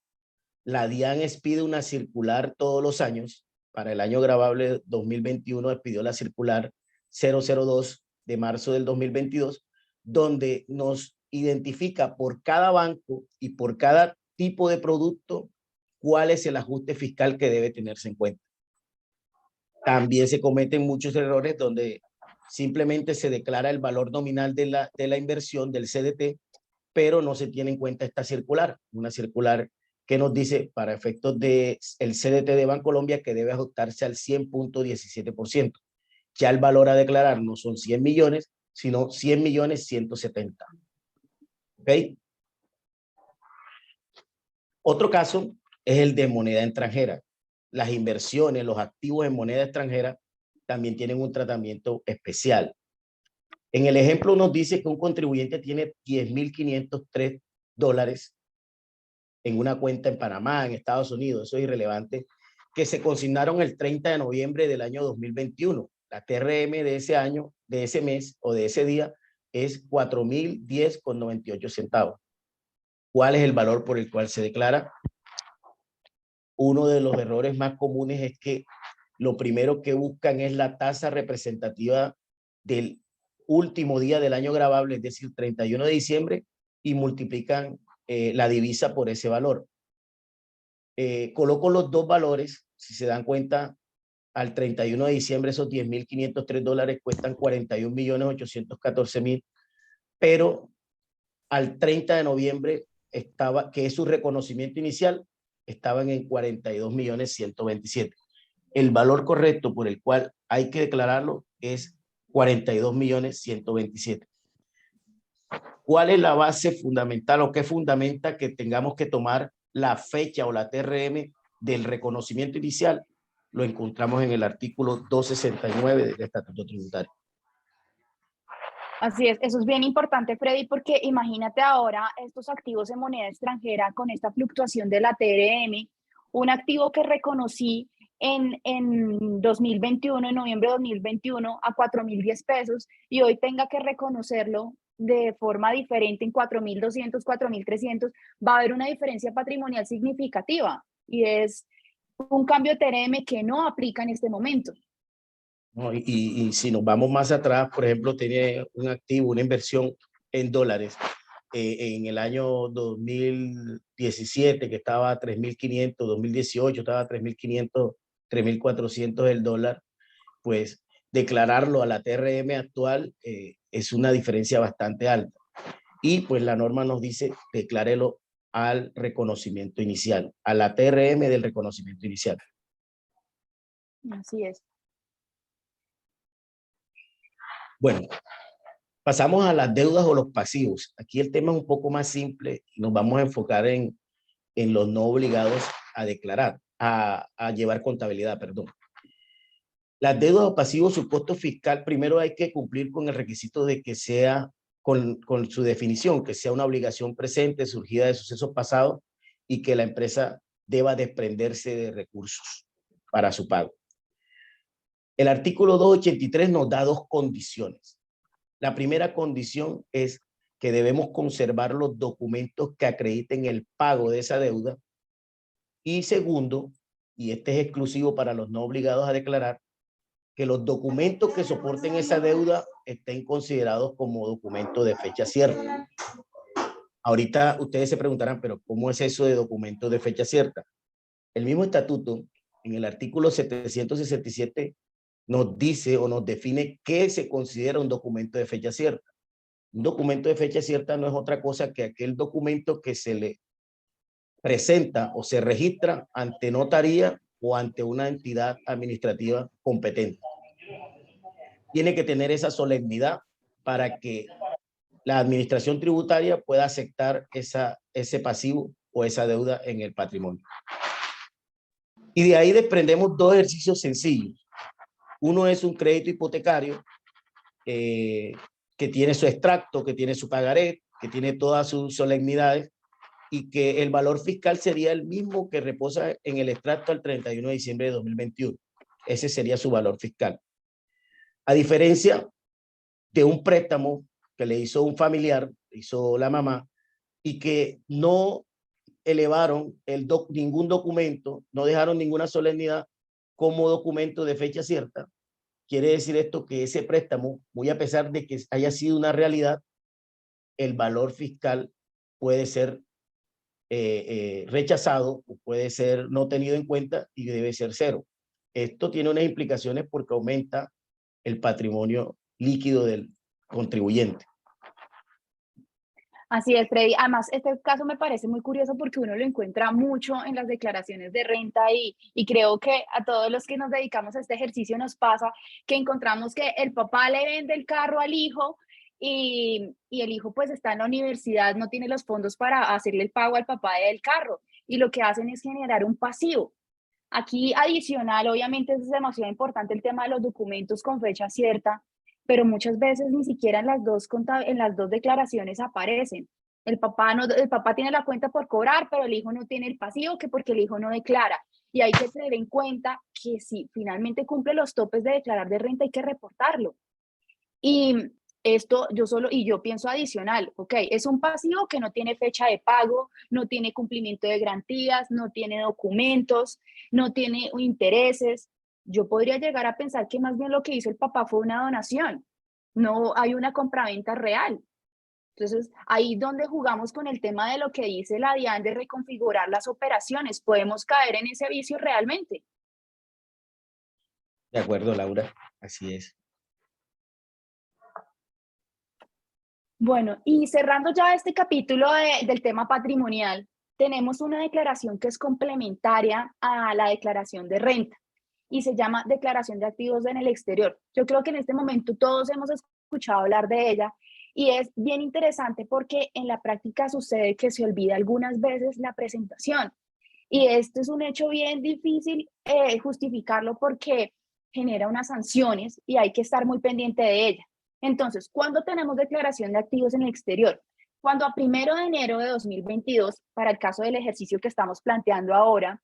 la DIAN expide una circular todos los años. Para el año gravable 2021 expidió la circular 002 de marzo del 2022, donde nos identifica por cada banco y por cada tipo de producto cuál es el ajuste fiscal que debe tenerse en cuenta. También se cometen muchos errores donde simplemente se declara el valor nominal de la inversión del CDT, pero no se tiene en cuenta esta circular, una circular que nos dice para efectos del CDT de Bancolombia que debe ajustarse al 100.17%. Ya el valor a declarar no son 100 millones, sino 100 millones 170. ¿Ok? Otro caso es el de moneda extranjera. Las inversiones, los activos en moneda extranjera también tienen un tratamiento especial. En el ejemplo nos dice que un contribuyente tiene $10.503 en una cuenta en Panamá, en Estados Unidos, eso es irrelevante, que se consignaron el 30 de noviembre del año 2021. La TRM de ese año, de ese mes o de ese día es 4.010,98 centavos. ¿Cuál es el valor por el cual se declara? Uno de los errores más comunes es que lo primero que buscan es la tasa representativa del último día del año gravable, es decir, 31 de diciembre, y multiplican la divisa por ese valor. Coloco los dos valores, si se dan cuenta, al 31 de diciembre esos $10.503 cuestan 41.814.000, pero al 30 de noviembre estaba, que es su reconocimiento inicial, estaban en 42.127.000. El valor correcto por el cual hay que declararlo es 42.127.000. ¿Cuál es la base fundamental o qué fundamenta que tengamos que tomar la fecha o la TRM del reconocimiento inicial? Lo encontramos en el artículo 269 del Estatuto Tributario. Así es, eso es bien importante, Freddy, porque imagínate ahora estos activos en moneda extranjera con esta fluctuación de la TRM, un activo que reconocí en 2021, en noviembre de 2021, a 4.010 pesos, y hoy tenga que reconocerlo de forma diferente en 4.200, 4.300, va a haber una diferencia patrimonial significativa y es un cambio de TRM que no aplica en este momento. ¿No? Y si nos vamos más atrás, por ejemplo, tiene un activo, una inversión en dólares en el año 2017 que estaba a 3.500, 2018 estaba a 3.500, 3.400 el dólar, pues declararlo a la TRM actual es una diferencia bastante alta. Y pues la norma nos dice, declárelo al reconocimiento inicial, a la TRM del reconocimiento inicial. Así es. Bueno, pasamos a las deudas o los pasivos. Aquí el tema es un poco más simple y nos vamos a enfocar en los no obligados a declarar, a llevar contabilidad, perdón. Las deudas o pasivos, su costo fiscal, primero hay que cumplir con el requisito de que sea, con su definición, que sea una obligación presente surgida de sucesos pasados y que la empresa deba desprenderse de recursos para su pago. El artículo 283 nos da dos condiciones. La primera condición es que debemos conservar los documentos que acrediten el pago de esa deuda. Y segundo, y este es exclusivo para los no obligados a declarar, que los documentos que soporten esa deuda estén considerados como documentos de fecha cierta. Ahorita ustedes se preguntarán, pero ¿cómo es eso de documentos de fecha cierta? El mismo estatuto, en el artículo 767, nos dice o nos define qué se considera un documento de fecha cierta. Un documento de fecha cierta no es otra cosa que aquel documento que se le presenta o se registra ante notaría o ante una entidad administrativa competente. Tiene que tener esa solemnidad para que la administración tributaria pueda aceptar ese pasivo o esa deuda en el patrimonio. Y de ahí desprendemos dos ejercicios sencillos. Uno es un crédito hipotecario que tiene su extracto, que tiene su pagaré, que tiene todas sus solemnidades y que el valor fiscal sería el mismo que reposa en el extracto al 31 de diciembre de 2021. Ese sería su valor fiscal. A diferencia de un préstamo que le hizo un familiar, hizo la mamá, y que no elevaron ningún documento, no dejaron ninguna solemnidad como documento de fecha cierta. Quiere decir esto que ese préstamo, muy a pesar de que haya sido una realidad, el valor fiscal puede ser rechazado, o puede ser no tenido en cuenta y debe ser cero. Esto tiene unas implicaciones porque aumenta el patrimonio líquido del contribuyente. Así es, Freddy. Además, este caso me parece muy curioso porque uno lo encuentra mucho en las declaraciones de renta y creo que a todos los que nos dedicamos a este ejercicio nos pasa que encontramos que el papá le vende el carro al hijo y el hijo pues está en la universidad, no tiene los fondos para hacerle el pago al papá del carro y lo que hacen es generar un pasivo. Aquí adicional, obviamente es demasiado importante el tema de los documentos con fecha cierta, pero muchas veces ni siquiera en las dos declaraciones aparecen. El papá tiene la cuenta por cobrar, pero el hijo no tiene el pasivo, que porque el hijo no declara. Y hay que tener en cuenta que si finalmente cumple los topes de declarar de renta, hay que reportarlo. Y esto yo pienso adicional, ok, es un pasivo que no tiene fecha de pago, no tiene cumplimiento de garantías, no tiene documentos, no tiene intereses. Yo podría llegar a pensar que más bien lo que hizo el papá fue una donación, no hay una compraventa real. Entonces, ahí donde jugamos con el tema de lo que dice la DIAN de reconfigurar las operaciones, podemos caer en ese vicio realmente. De acuerdo, Laura, así es. Bueno, y cerrando ya este capítulo del tema patrimonial, tenemos una declaración que es complementaria a la declaración de renta y se llama declaración de activos en el exterior. Yo creo que en este momento todos hemos escuchado hablar de ella y es bien interesante porque en la práctica sucede que se olvida algunas veces la presentación y esto es un hecho bien difícil justificarlo porque genera unas sanciones y hay que estar muy pendiente de ella. Entonces, ¿cuándo tenemos declaración de activos en el exterior? Cuando a 1 de enero de 2022, para el caso del ejercicio que estamos planteando ahora,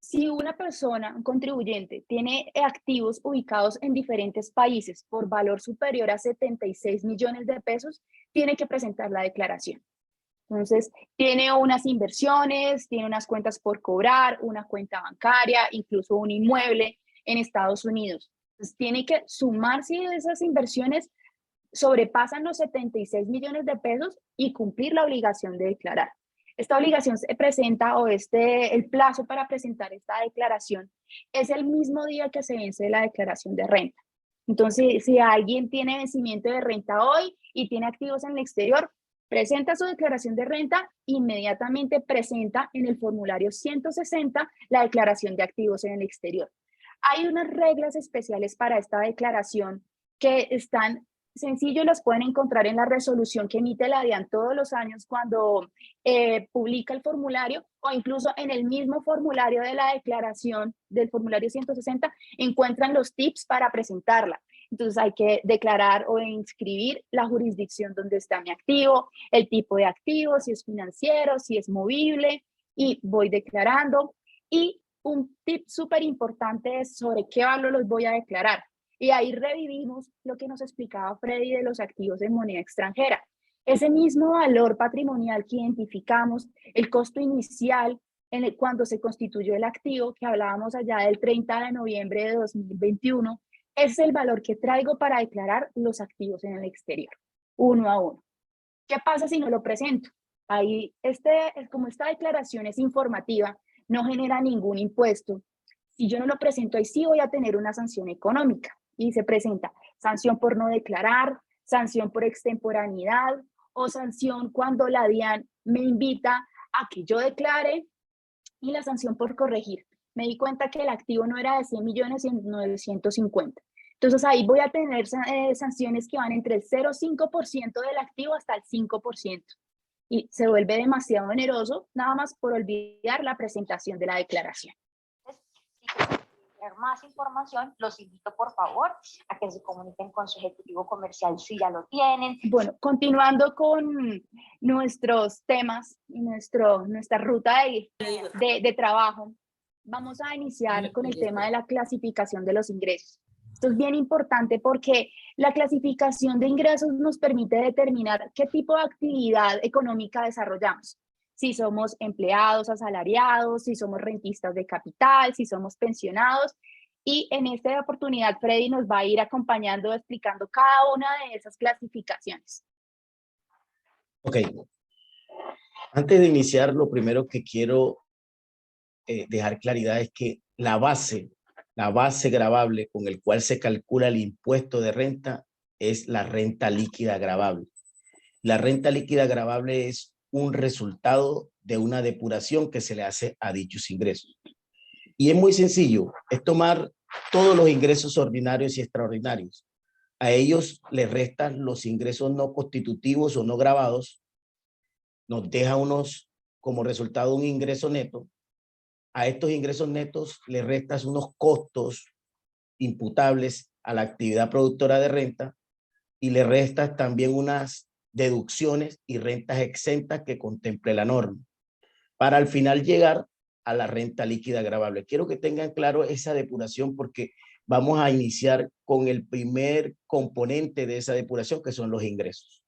Si una persona, un contribuyente, tiene activos ubicados en diferentes países por valor superior a 76 millones de pesos, tiene que presentar la declaración. Entonces, tiene unas inversiones, tiene unas cuentas por cobrar, una cuenta bancaria, incluso un inmueble en Estados Unidos. Entonces, tiene que sumar si esas inversiones sobrepasan los 76 millones de pesos y cumplir la obligación de declarar. Esta obligación se presenta el plazo para presentar esta declaración es el mismo día que se vence la declaración de renta. Entonces, si alguien tiene vencimiento de renta hoy y tiene activos en el exterior, presenta su declaración de renta, inmediatamente presenta en el formulario 160 la declaración de activos en el exterior. Hay unas reglas especiales para esta declaración que están sencillo, las pueden encontrar en la resolución que emite la DIAN todos los años cuando publica el formulario, o incluso en el mismo formulario de la declaración del formulario 160 encuentran los tips para presentarla. Entonces hay que declarar o inscribir la jurisdicción donde está mi activo, el tipo de activo, si es financiero, si es movible, y voy declarando. Y un tip súper importante es sobre qué valor los voy a declarar. Y ahí revivimos lo que nos explicaba Freddy de los activos en moneda extranjera. Ese mismo valor patrimonial que identificamos, el costo inicial cuando se constituyó el activo, que hablábamos allá del 30 de noviembre de 2021, es el valor que traigo para declarar los activos en el exterior, uno a uno. ¿Qué pasa si no lo presento? Ahí, como esta declaración es informativa, no genera ningún impuesto. Si yo no lo presento, ahí sí voy a tener una sanción económica. Y se presenta sanción por no declarar, sanción por extemporaneidad o sanción cuando la DIAN me invita a que yo declare, y la sanción por corregir. Me di cuenta que el activo no era de 100 millones, sino de 150. Entonces ahí voy a tener sanciones que van entre el 0,5% del activo hasta el 5%. Y se vuelve demasiado oneroso, nada más por olvidar la presentación de la declaración. Más información, los invito por favor a que se comuniquen con su ejecutivo comercial si ya lo tienen. Bueno, continuando con nuestros temas y nuestra ruta de trabajo, vamos a iniciar con el tema de la clasificación de los ingresos. Esto es bien importante porque la clasificación de ingresos nos permite determinar qué tipo de actividad económica desarrollamos. Si somos empleados, asalariados, si somos rentistas de capital, si somos pensionados. Y en esta oportunidad, Freddy nos va a ir acompañando, explicando cada una de esas clasificaciones. Ok. Antes de iniciar, lo primero que quiero dejar claridad es que la base gravable con el cual se calcula el impuesto de renta es la renta líquida gravable. La renta líquida gravable es un resultado de una depuración que se le hace a dichos ingresos. Y es muy sencillo, es tomar todos los ingresos ordinarios y extraordinarios. A ellos les restan los ingresos no constitutivos o no gravados, nos deja como resultado un ingreso neto. A estos ingresos netos le restas unos costos imputables a la actividad productora de renta y le restas también unas deducciones y rentas exentas que contemple la norma, para al final llegar a la renta líquida gravable. Quiero que tengan claro esa depuración porque vamos a iniciar con el primer componente de esa depuración, que son los ingresos.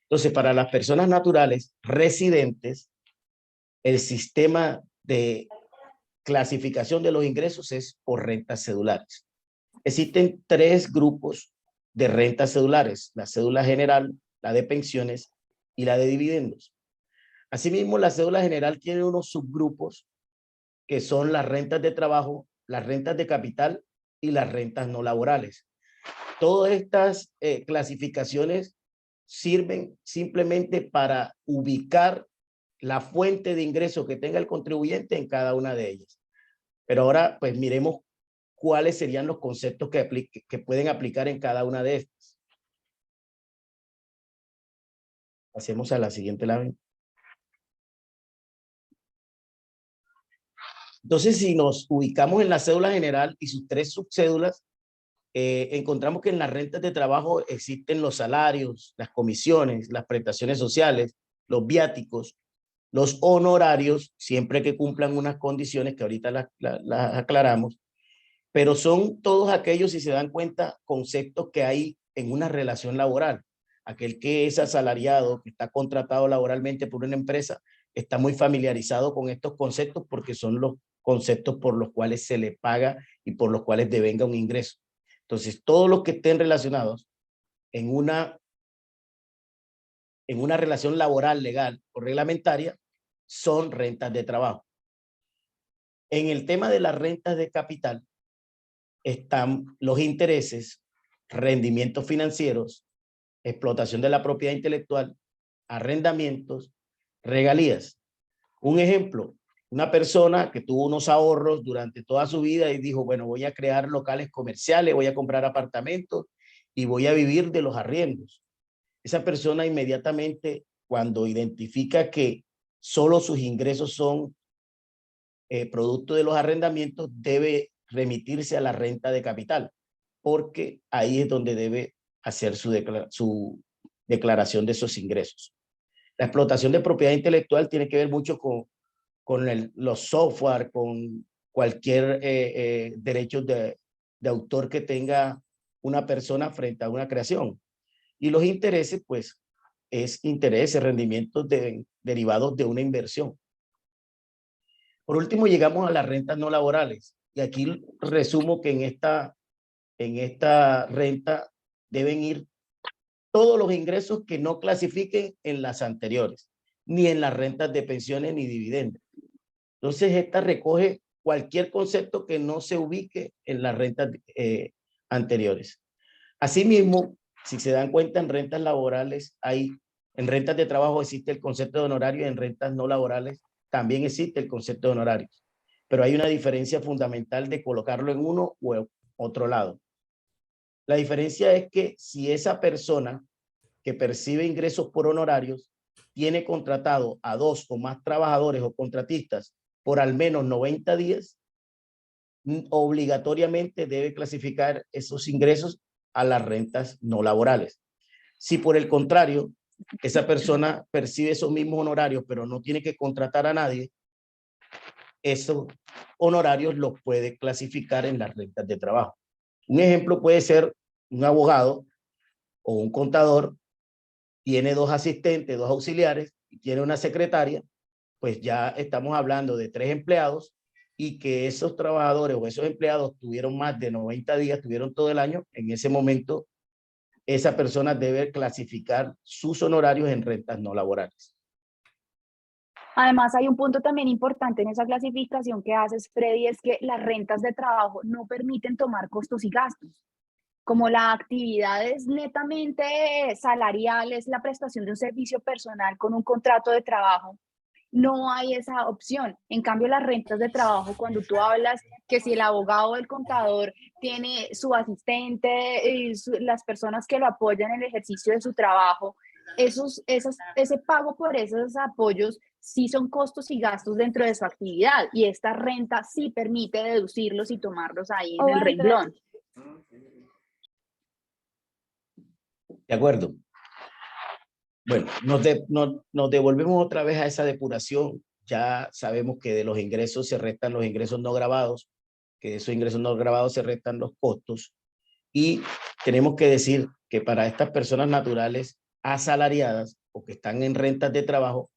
Entonces, para las personas naturales residentes, el sistema de clasificación de los ingresos es por rentas cedulares. Existen tres grupos de rentas cedulares: la cédula general, la de pensiones y la de dividendos. Asimismo, la cédula general tiene unos subgrupos que son las rentas de trabajo, las rentas de capital y las rentas no laborales. Todas estas clasificaciones sirven simplemente para ubicar la fuente de ingreso que tenga el contribuyente en cada una de ellas. Pero ahora, pues miremos cuáles serían los conceptos que pueden aplicar en cada una de estas. Pasemos a la siguiente lámina. Entonces, si nos ubicamos en la cédula general y sus tres subcédulas, encontramos que en las rentas de trabajo existen los salarios, las comisiones, las prestaciones sociales, los viáticos, Los honorarios, siempre que cumplan unas condiciones que ahorita las aclaramos, pero son todos aquellos, si se dan cuenta, conceptos que hay en una relación laboral. Aquel que es asalariado, que está contratado laboralmente por una empresa, está muy familiarizado con estos conceptos porque son los conceptos por los cuales se le paga y por los cuales devenga un ingreso. Entonces, todos los que estén relacionados en una relación laboral, legal o reglamentaria, son rentas de trabajo. En el tema de las rentas de capital están los intereses, rendimientos financieros, explotación de la propiedad intelectual, arrendamientos, regalías. Un ejemplo, una persona que tuvo unos ahorros durante toda su vida y dijo, bueno, voy a crear locales comerciales, voy a comprar apartamentos y voy a vivir de los arriendos. Esa persona inmediatamente, cuando identifica que solo sus ingresos son producto de los arrendamientos, debe remitirse a la renta de capital, porque ahí es donde debe hacer su declaración de esos ingresos. La explotación de propiedad intelectual tiene que ver mucho con los software, con cualquier derecho de autor que tenga una persona frente a una creación. Y los intereses, pues, es intereses, rendimientos derivados de una inversión. Por último, llegamos a las rentas no laborales. Y aquí resumo que en esta renta deben ir todos los ingresos que no clasifiquen en las anteriores, ni en las rentas de pensiones ni dividendos. Entonces, esta recoge cualquier concepto que no se ubique en las rentas anteriores. Asimismo, si se dan cuenta, en rentas laborales en rentas de trabajo existe el concepto de honorario y en rentas no laborales también existe el concepto de honorarios. Pero hay una diferencia fundamental de colocarlo en uno u otro lado. La diferencia es que si esa persona que percibe ingresos por honorarios tiene contratado a 2 o más trabajadores o contratistas por al menos 90 días, obligatoriamente debe clasificar esos ingresos a las rentas no laborales. Si por el contrario, esa persona percibe esos mismos honorarios, pero no tiene que contratar a nadie, esos honorarios los puede clasificar en las rentas de trabajo. Un ejemplo puede ser un abogado o un contador, tiene 2 asistentes, 2 auxiliares, y tiene una secretaria, pues ya estamos hablando de 3 empleados y que esos trabajadores o esos empleados tuvieron más de 90 días, tuvieron todo el año. En ese momento, esa persona debe clasificar sus honorarios en rentas no laborales. Además, hay un punto también importante en esa clasificación que haces, Freddy, es que las rentas de trabajo no permiten tomar costos y gastos. Como la actividad es netamente salarial, es la prestación de un servicio personal con un contrato de trabajo, no hay esa opción. En cambio, las rentas de trabajo, cuando tú hablas que si el abogado o el contador tiene su asistente y las personas que lo apoyan en el ejercicio de su trabajo, ese pago por esos apoyos sí son costos y gastos dentro de su actividad, y esta renta sí permite deducirlos y tomarlos ahí en el renglón. De acuerdo. Bueno, nos devolvemos otra vez a esa depuración. Ya sabemos que de los ingresos se restan los ingresos no grabados, que de esos ingresos no grabados se restan los costos. Y tenemos que decir que para estas personas naturales asalariadas o que están en rentas de trabajo,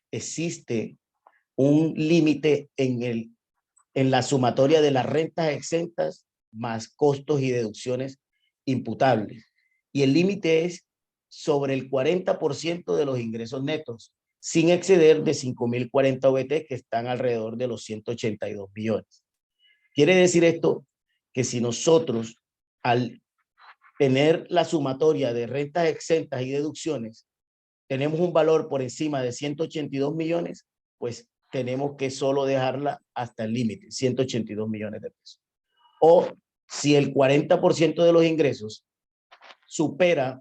existe un límite en la sumatoria de las rentas exentas más costos y deducciones imputables. Y el límite es sobre el 40% de los ingresos netos, sin exceder de 5.040 OBT, que están alrededor de los 182 millones. Quiere decir esto que si nosotros, al tener la sumatoria de rentas exentas y deducciones, tenemos un valor por encima de 182 millones, pues tenemos que solo dejarla hasta el límite, 182 millones de pesos. O si el 40% de los ingresos supera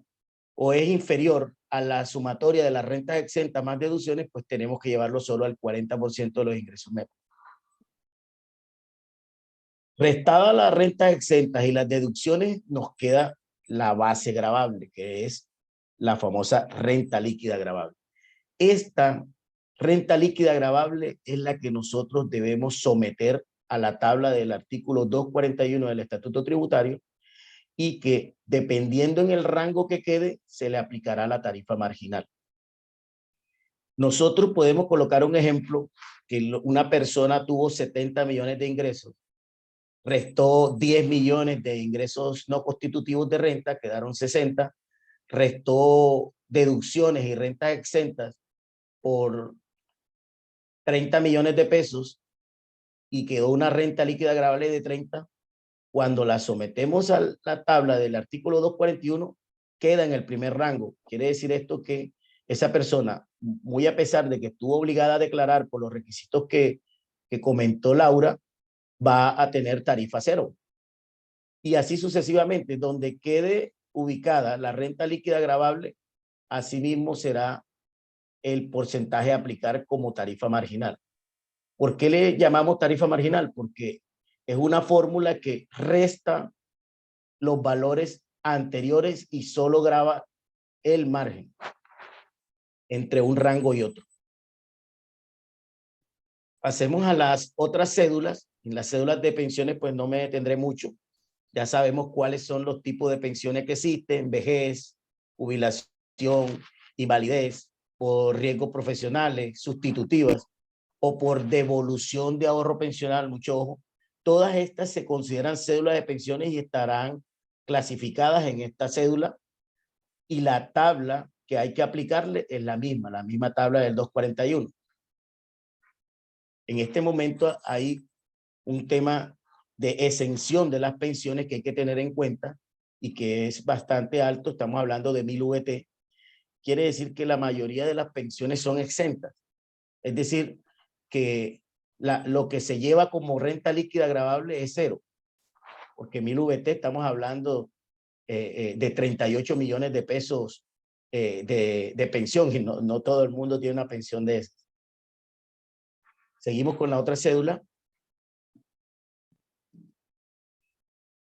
o es inferior a la sumatoria de las rentas exentas más deducciones, pues tenemos que llevarlo solo al 40% de los ingresos netos. Restadas las rentas exentas y las deducciones, nos queda la base gravable, que es la famosa renta líquida gravable. Esta renta líquida gravable es la que nosotros debemos someter a la tabla del artículo 241 del Estatuto Tributario y que, dependiendo en el rango que quede, se le aplicará la tarifa marginal. Nosotros podemos colocar un ejemplo que una persona tuvo 70 millones de ingresos, restó 10 millones de ingresos no constitutivos de renta, quedaron 60, restó deducciones y rentas exentas por 30 millones de pesos y quedó una renta líquida gravable de 30. Cuando la sometemos a la tabla del artículo 241, queda en el primer rango. Quiere decir esto que esa persona, muy a pesar de que estuvo obligada a declarar por los requisitos que comentó Laura, va a tener tarifa cero. Y así sucesivamente, donde quede ubicada la renta líquida gravable, asimismo será el porcentaje a aplicar como tarifa marginal. ¿Por qué le llamamos tarifa marginal? Porque es una fórmula que resta los valores anteriores y solo grava el margen entre un rango y otro. Pasemos a las otras cédulas. En las cédulas de pensiones, pues no me detendré mucho. Ya sabemos cuáles son los tipos de pensiones que existen: vejez, jubilación, invalidez, por riesgos profesionales, sustitutivas o por devolución de ahorro pensional. Mucho ojo. Todas estas se consideran cédulas de pensiones y estarán clasificadas en esta cédula, y la tabla que hay que aplicarle es la misma tabla del 241. En este momento hay un tema de exención de las pensiones que hay que tener en cuenta y que es bastante alto. Estamos hablando de 1000 VT. Quiere decir que la mayoría de las pensiones son exentas. Es decir, que lo que se lleva como renta líquida gravable es cero, porque 1000 VT estamos hablando de 38 millones de pesos de pensión, y no todo el mundo tiene una pensión de esas. Seguimos con la otra cédula.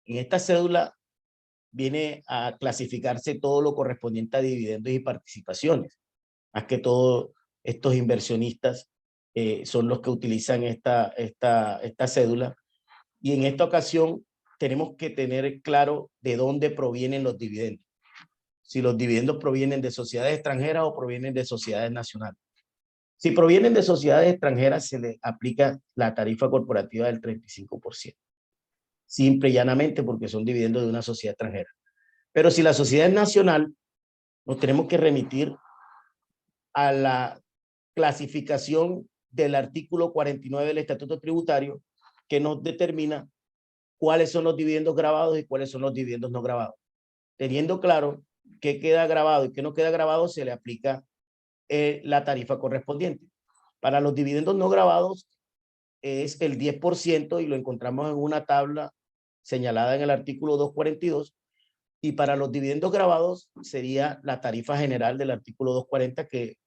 En esta cédula viene a clasificarse todo lo correspondiente a dividendos y participaciones. Más que todo, estos inversionistas son los que utilizan esta cédula. Y en esta ocasión tenemos que tener claro de dónde provienen los dividendos. Si los dividendos provienen de sociedades extranjeras o provienen de sociedades nacionales. Si provienen de sociedades extranjeras, se le aplica la tarifa corporativa del 35%. Simple y llanamente porque son dividendos de una sociedad extranjera. Pero si la sociedad es nacional, nos tenemos que remitir a la clasificación del artículo 49 del Estatuto Tributario, que nos determina cuáles son los dividendos gravados y cuáles son los dividendos no gravados. Teniendo claro qué queda grabado y qué no queda grabado, se le aplica la tarifa correspondiente. Para los dividendos no gravados es el 10% y lo encontramos en una tabla señalada en el artículo 242, y para los dividendos gravados sería la tarifa general del artículo 240, que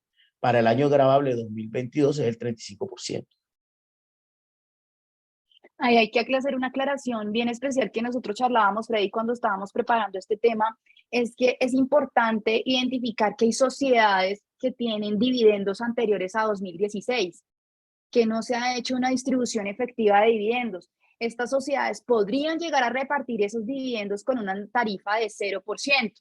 para el año gravable 2022 es el 35%. Ahí hay que hacer una aclaración bien especial que nosotros charlábamos, Freddy, cuando estábamos preparando este tema, es que es importante identificar que hay sociedades que tienen dividendos anteriores a 2016, que no se ha hecho una distribución efectiva de dividendos. Estas sociedades podrían llegar a repartir esos dividendos con una tarifa de 0%,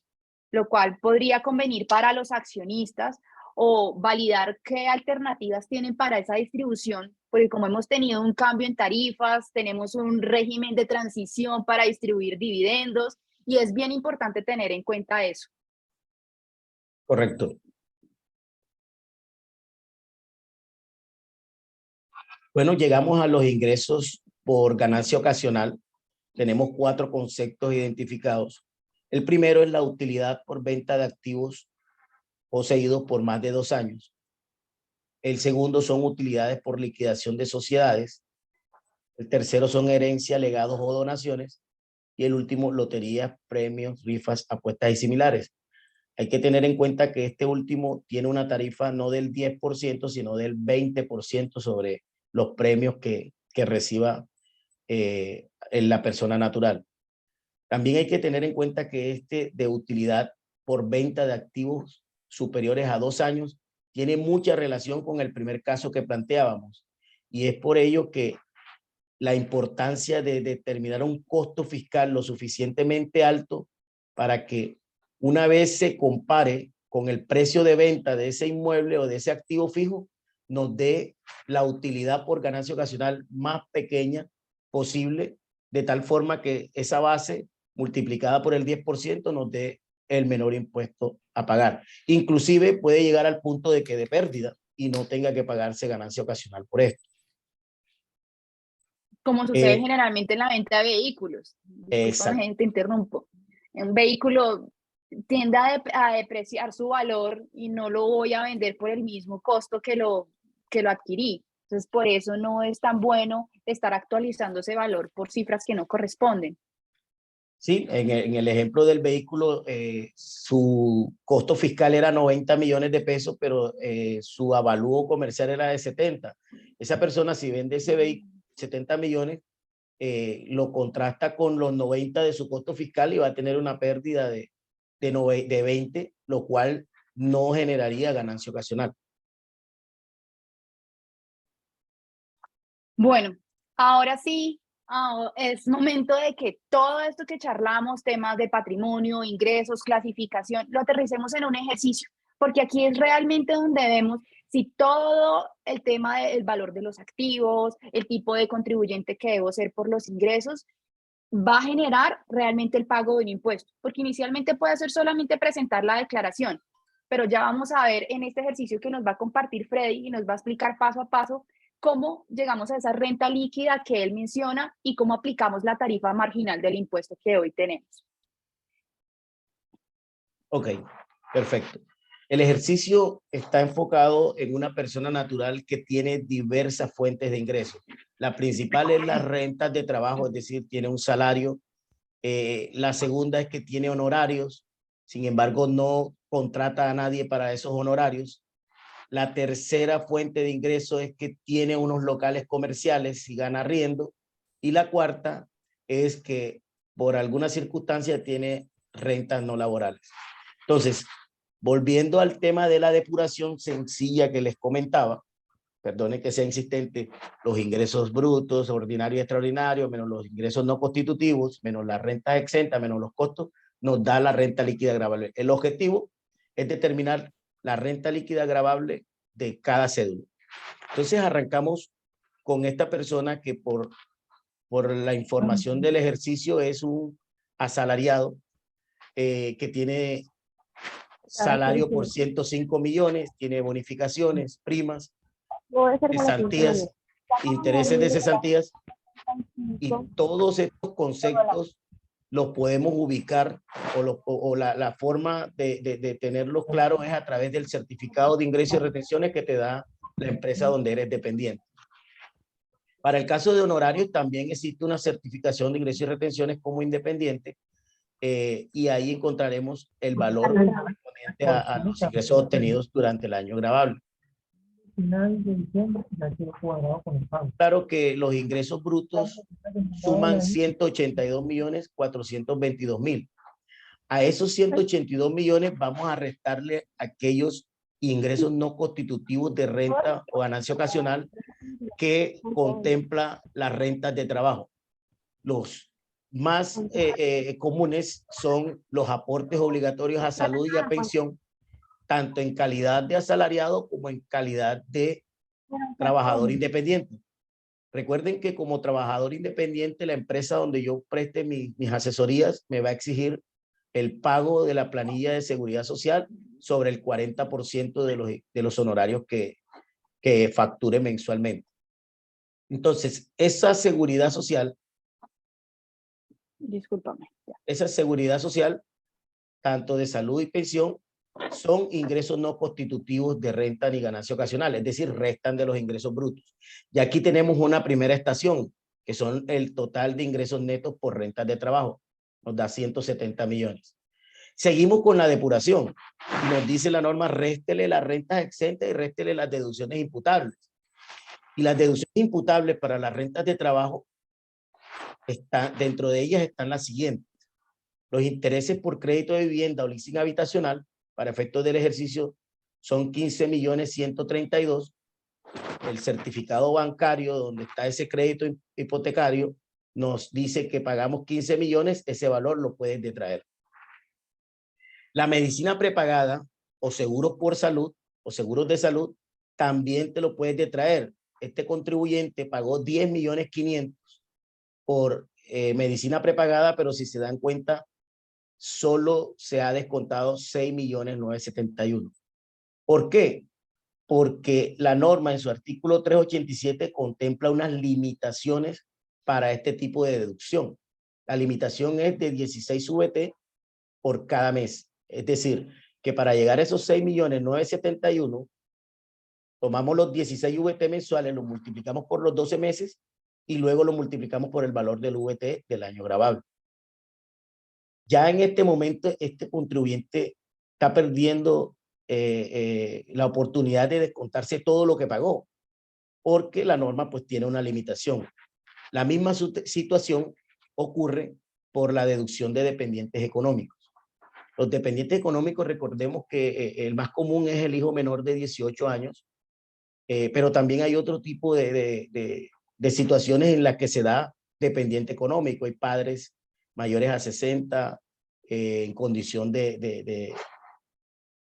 lo cual podría convenir para los accionistas o validar qué alternativas tienen para esa distribución, porque como hemos tenido un cambio en tarifas, tenemos un régimen de transición para distribuir dividendos y es bien importante tener en cuenta eso. Correcto. Bueno, llegamos a los ingresos por ganancia ocasional. Tenemos 4 conceptos identificados. El primero es la utilidad por venta de activos poseídos por más de 2 años. El segundo son utilidades por liquidación de sociedades. El tercero son herencia, legados o donaciones. Y el último, loterías, premios, rifas, apuestas y similares. Hay que tener en cuenta que este último tiene una tarifa no del 10%, sino del 20% sobre los premios que reciba la persona natural. También hay que tener en cuenta que este de utilidad por venta de activos superiores a 2 años tiene mucha relación con el primer caso que planteábamos. Y es por ello que la importancia de determinar un costo fiscal lo suficientemente alto para que una vez se compare con el precio de venta de ese inmueble o de ese activo fijo, nos dé la utilidad por ganancia ocasional más pequeña posible, de tal forma que esa base multiplicada por el 10% nos dé el menor impuesto a pagar. Inclusive puede llegar al punto de que de pérdida y no tenga que pagarse ganancia ocasional por esto. Como sucede generalmente en la venta de vehículos. Discúlpame, te interrumpo. Un vehículo tiende a depreciar su valor y no lo voy a vender por el mismo costo que lo adquirí. Entonces, por eso no es tan bueno estar actualizando ese valor por cifras que no corresponden. Sí, en el ejemplo del vehículo, su costo fiscal era 90 millones de pesos, pero su avalúo comercial era de 70. Esa persona, si vende ese vehículo, 70 millones, lo contrasta con los 90 de su costo fiscal y va a tener una pérdida de 20, lo cual no generaría ganancia ocasional. Bueno, ahora sí, es momento de que todo esto que charlamos, temas de patrimonio, ingresos, clasificación, lo aterricemos en un ejercicio, porque aquí es realmente donde vemos si todo el tema del valor de los activos, el tipo de contribuyente que debo ser por los ingresos, va a generar realmente el pago de un impuesto, porque inicialmente puede ser solamente presentar la declaración, pero ya vamos a ver en este ejercicio que nos va a compartir Freddy y nos va a explicar paso a paso cómo llegamos a esa renta líquida que él menciona y cómo aplicamos la tarifa marginal del impuesto que hoy tenemos. Ok, perfecto. El ejercicio está enfocado en una persona natural que tiene diversas fuentes de ingresos. La principal es las rentas de trabajo, es decir, tiene un salario. La segunda es que tiene honorarios, sin embargo, no contrata a nadie para esos honorarios. La tercera fuente de ingreso es que tiene unos locales comerciales y gana arriendo. Y la cuarta es que por alguna circunstancia tiene rentas no laborales. Entonces, volviendo al tema de la depuración sencilla que les comentaba, perdone que sea insistente, los ingresos brutos, ordinarios y extraordinarios, menos los ingresos no constitutivos, menos las rentas exentas, menos los costos, nos da la renta líquida gravable. El objetivo es determinar la renta líquida gravable de cada cédula. Entonces arrancamos con esta persona que por la información del ejercicio es un asalariado que tiene salario por 105 millones, tiene bonificaciones, primas, cesantías, intereses de cesantías, y todos estos conceptos los podemos ubicar o la forma de tenerlos claros es a través del certificado de ingresos y retenciones que te da la empresa donde eres dependiente. Para el caso de honorarios también existe una certificación de ingresos y retenciones como independiente y ahí encontraremos el valor correspondiente a los ingresos obtenidos durante el año gravable. Claro que los ingresos brutos suman 182.422.000. A esos 182 millones vamos a restarle aquellos ingresos no constitutivos de renta o ganancia ocasional que contempla las rentas de trabajo. Los más comunes son los aportes obligatorios a salud y a pensión, tanto en calidad de asalariado como en calidad de trabajador independiente. Recuerden que como trabajador independiente, la empresa donde yo preste mis asesorías me va a exigir el pago de la planilla de seguridad social sobre el 40% de los honorarios que facture mensualmente. Entonces, esa seguridad social, discúlpame, esa seguridad social, tanto de salud y pensión, son ingresos no constitutivos de renta ni ganancia ocasional, es decir, restan de los ingresos brutos. Y aquí tenemos una primera estación, que son el total de ingresos netos por rentas de trabajo. Nos da 170 millones. Seguimos con la depuración. Nos dice la norma, réstele las rentas exentas y réstele las deducciones imputables. Y las deducciones imputables para las rentas de trabajo, dentro de ellas están las siguientes. Los intereses por crédito de vivienda o leasing habitacional, para efectos del ejercicio, son 15.132.000. El certificado bancario donde está ese crédito hipotecario nos dice que pagamos 15 millones, ese valor lo puedes detraer. La medicina prepagada o seguros por salud o seguros de salud también te lo puedes detraer. Este contribuyente pagó 10.500.000 por medicina prepagada, pero si se dan cuenta, solo se ha descontado 6.971.000. ¿Por qué? Porque la norma en su artículo 387 contempla unas limitaciones para este tipo de deducción. La limitación es de 16 VT por cada mes. Es decir, que para llegar a esos 6.971.000, tomamos los 16 VT mensuales, los multiplicamos por los 12 meses y luego lo multiplicamos por el valor del VT del año gravable. Ya en este momento, este contribuyente está perdiendo la oportunidad de descontarse todo lo que pagó, porque la norma pues tiene una limitación. La misma situación ocurre por la deducción de dependientes económicos. Los dependientes económicos, recordemos que el más común es el hijo menor de 18 años, pero también hay otro tipo de situaciones en las que se da dependiente económico. Hay padres mayores a 60 en condición de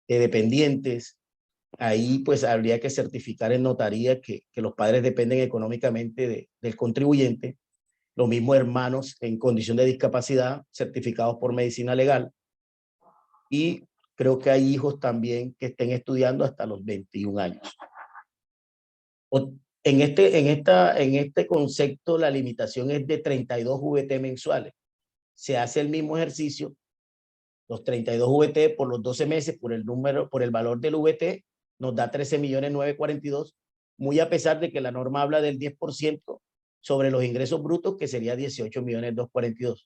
dependientes. Ahí pues habría que certificar en notaría que los padres dependen económicamente del contribuyente. Lo mismo hermanos en condición de discapacidad certificados por medicina legal. Y creo que hay hijos también que estén estudiando hasta los 21 años. En este concepto, la limitación es de 32 VT mensuales. Se hace el mismo ejercicio, los 32 VT por los 12 meses, por el valor del VT, nos da 13.942.000, muy a pesar de que la norma habla del 10% sobre los ingresos brutos, que sería 18.242.000.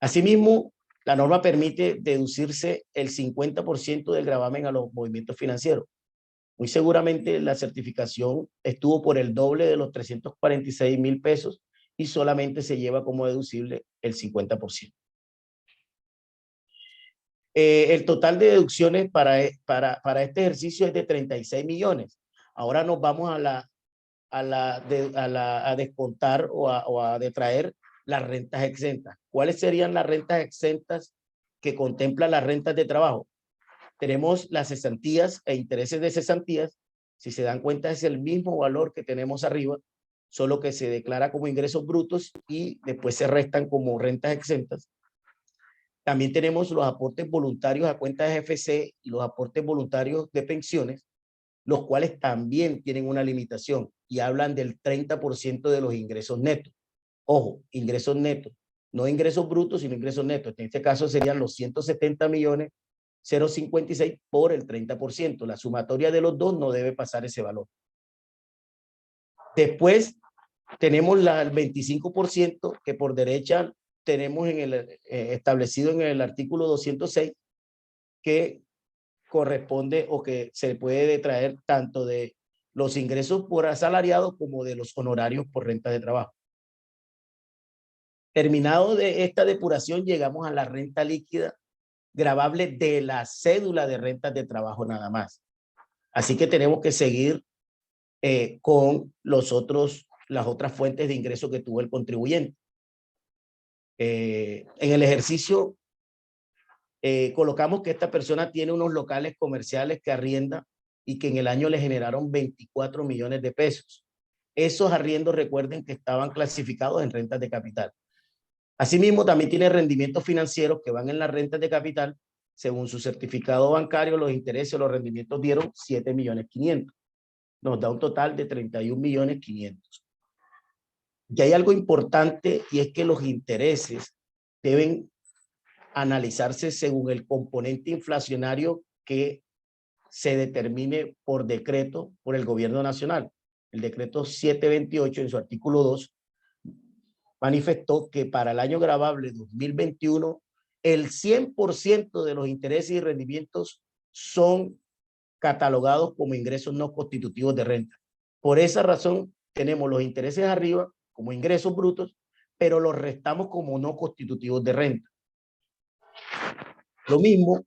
Asimismo, la norma permite deducirse el 50% del gravamen a los movimientos financieros. Muy seguramente la certificación estuvo por el doble de los 346.000 pesos y solamente se lleva como deducible el 50%. El total de deducciones para este ejercicio es de 36 millones. Ahora nos vamos a descontar o a detraer las rentas exentas. ¿Cuáles serían las rentas exentas que contemplan las rentas de trabajo? Tenemos las cesantías e intereses de cesantías. Si se dan cuenta, es el mismo valor que tenemos arriba, solo que se declara como ingresos brutos y después se restan como rentas exentas. También tenemos los aportes voluntarios a cuentas de GFC y los aportes voluntarios de pensiones, los cuales también tienen una limitación y hablan del 30% de los ingresos netos. Ojo, ingresos netos, no ingresos brutos, sino ingresos netos. En este caso serían los 170.056 por el 30%. La sumatoria de los dos no debe pasar ese valor. Después tenemos el 25% que por derecha tenemos establecido en el artículo 206, que corresponde o que se puede detraer tanto de los ingresos por asalariado como de los honorarios por renta de trabajo. Terminado de esta depuración, llegamos a la renta líquida gravable de la cédula de rentas de trabajo nada más. Así que tenemos que seguir con las otras fuentes de ingreso que tuvo el contribuyente. En el ejercicio colocamos que esta persona tiene unos locales comerciales que arrienda y que en el año le generaron 24 millones de pesos. Esos arriendos, recuerden que estaban clasificados en rentas de capital. Asimismo, también tiene rendimientos financieros que van en las rentas de capital. Según su certificado bancario, los intereses, los rendimientos dieron 7.500.000. Nos da un total de 31.500.000. Y hay algo importante, y es que los intereses deben analizarse según el componente inflacionario que se determine por decreto por el gobierno nacional. El decreto 728 en su artículo 2 manifestó que para el año gravable 2021 el 100% de los intereses y rendimientos son catalogados como ingresos no constitutivos de renta. Por esa razón tenemos los intereses arriba como ingresos brutos, pero los restamos como no constitutivos de renta. Lo mismo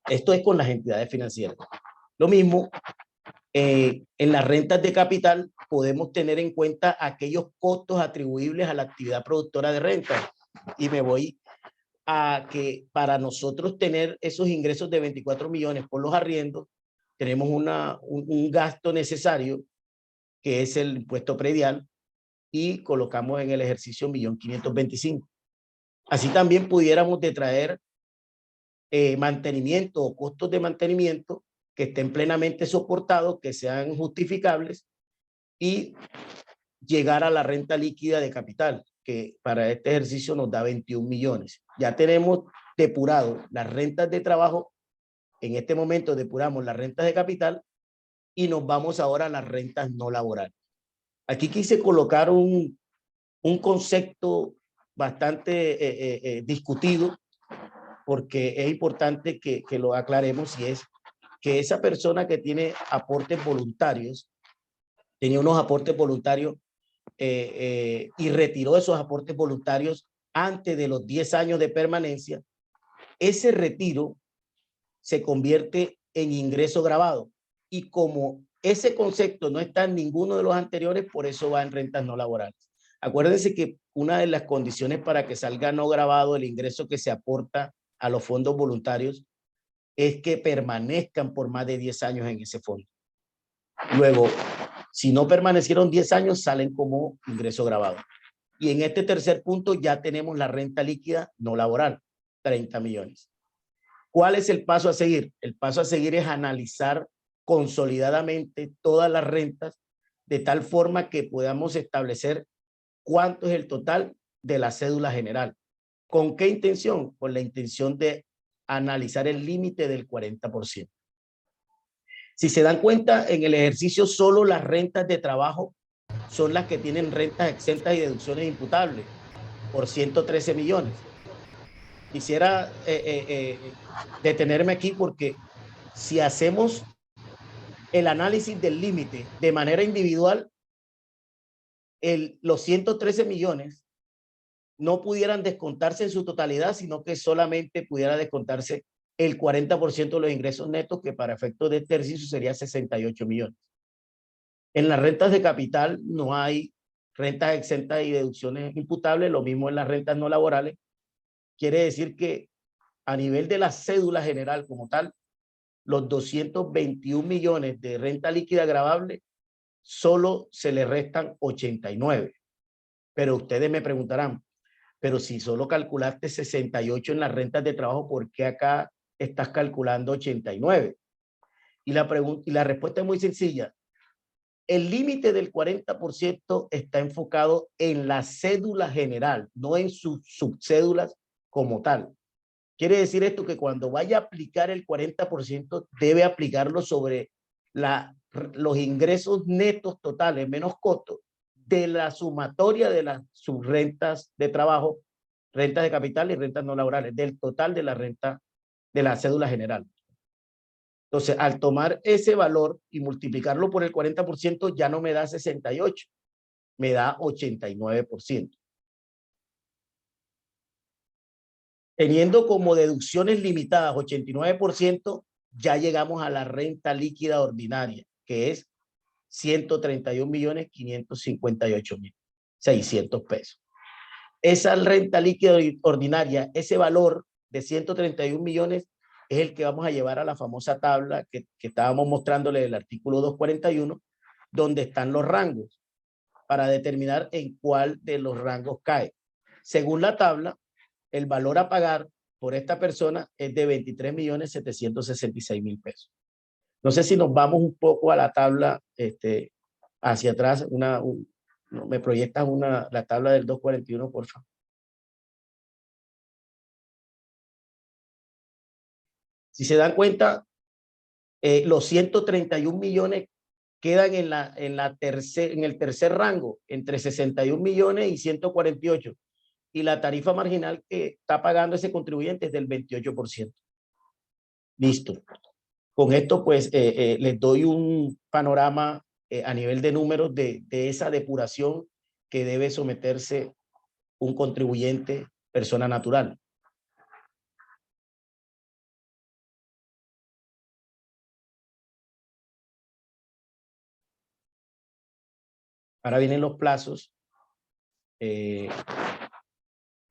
Esto es con las entidades financieras. Lo mismo, en las rentas de capital podemos tener en cuenta aquellos costos atribuibles a la actividad productora de renta. Y me voy a que para nosotros tener esos ingresos de 24 millones por los arriendos, tenemos un gasto necesario, que es el impuesto predial, y colocamos en el ejercicio 1.525.000. Así también pudiéramos detraer mantenimiento o costos de mantenimiento que estén plenamente soportados, que sean justificables, y llegar a la renta líquida de capital, que para este ejercicio nos da 21 millones. Ya tenemos depurado las rentas de trabajo. En este momento depuramos las rentas de capital y nos vamos ahora a las rentas no laborales. Aquí quise colocar un concepto bastante discutido, porque es importante que lo aclaremos, y es que esa persona que tiene aportes voluntarios, tenía unos aportes voluntarios y retiró esos aportes voluntarios antes de los 10 años de permanencia, ese retiro se convierte en ingreso grabado. Y como ese concepto no está en ninguno de los anteriores, por eso va en rentas no laborales. Acuérdense que una de las condiciones para que salga no grabado el ingreso que se aporta a los fondos voluntarios es que permanezcan por más de 10 años en ese fondo. Luego, si no permanecieron 10 años, salen como ingreso grabado. Y en este tercer punto ya tenemos la renta líquida no laboral, 30 millones. ¿Cuál es el paso a seguir? El paso a seguir es analizar consolidadamente todas las rentas de tal forma que podamos establecer cuánto es el total de la cédula general. ¿Con qué intención? Con la intención de analizar el límite del 40%. Si se dan cuenta, en el ejercicio solo las rentas de trabajo son las que tienen rentas exentas y deducciones imputables por 113 millones. Quisiera detenerme aquí, porque si hacemos el análisis del límite de manera individual, los 113 millones no pudieran descontarse en su totalidad, sino que solamente pudiera descontarse el 40% de los ingresos netos, que para efectos de este ejercicio sería 68 millones. En las rentas de capital no hay rentas exentas y deducciones imputables, lo mismo en las rentas no laborales. Quiere decir que a nivel de la cédula general como tal, los 221 millones de renta líquida gravable, solo se le restan 89. Pero ustedes me preguntarán, pero si solo calculaste 68 en las rentas de trabajo, ¿por qué acá estás calculando 89? Y la respuesta es muy sencilla. El límite del 40% está enfocado en la cédula general, no en sus subcédulas como tal. Quiere decir esto que cuando vaya a aplicar el 40%, debe aplicarlo sobre los ingresos netos totales, menos costos, de la sumatoria de las subrentas de trabajo, rentas de capital y rentas no laborales, del total de la renta de la cédula general. Entonces, al tomar ese valor y multiplicarlo por el 40%, ya no me da 68, me da 89%. Teniendo como deducciones limitadas 89%, ya llegamos a la renta líquida ordinaria, que es 131.558.600 pesos. Esa renta líquida ordinaria, ese valor de 131 millones, es el que vamos a llevar a la famosa tabla que estábamos mostrándole del artículo 241, donde están los rangos, para determinar en cuál de los rangos cae. Según la tabla, el valor a pagar por esta persona es de 23.766.000 pesos. No sé si nos vamos un poco a la tabla hacia atrás. Me proyectas la tabla del 241, por favor. Si se dan cuenta, los 131 millones quedan en el tercer rango, entre 61 millones y 148. Y la tarifa marginal que está pagando ese contribuyente es del 28%. Listo. Con esto, pues, les doy un panorama a nivel de números de esa depuración que debe someterse un contribuyente, persona natural. Ahora vienen los plazos.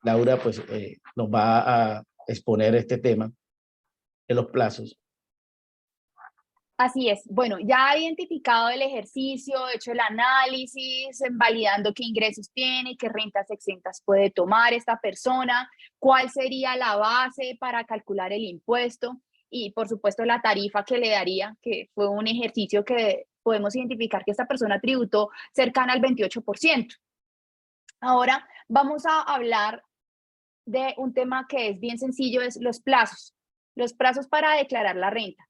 Laura pues nos va a exponer este tema de los plazos. Así es. Bueno, ya ha identificado el ejercicio, hecho el análisis, validando qué ingresos tiene, qué rentas exentas puede tomar esta persona, cuál sería la base para calcular el impuesto y, por supuesto, la tarifa que le daría, que fue un ejercicio que podemos identificar que esta persona tributó cercana al 28%. Ahora vamos a hablar de un tema que es bien sencillo, es los plazos para declarar la renta.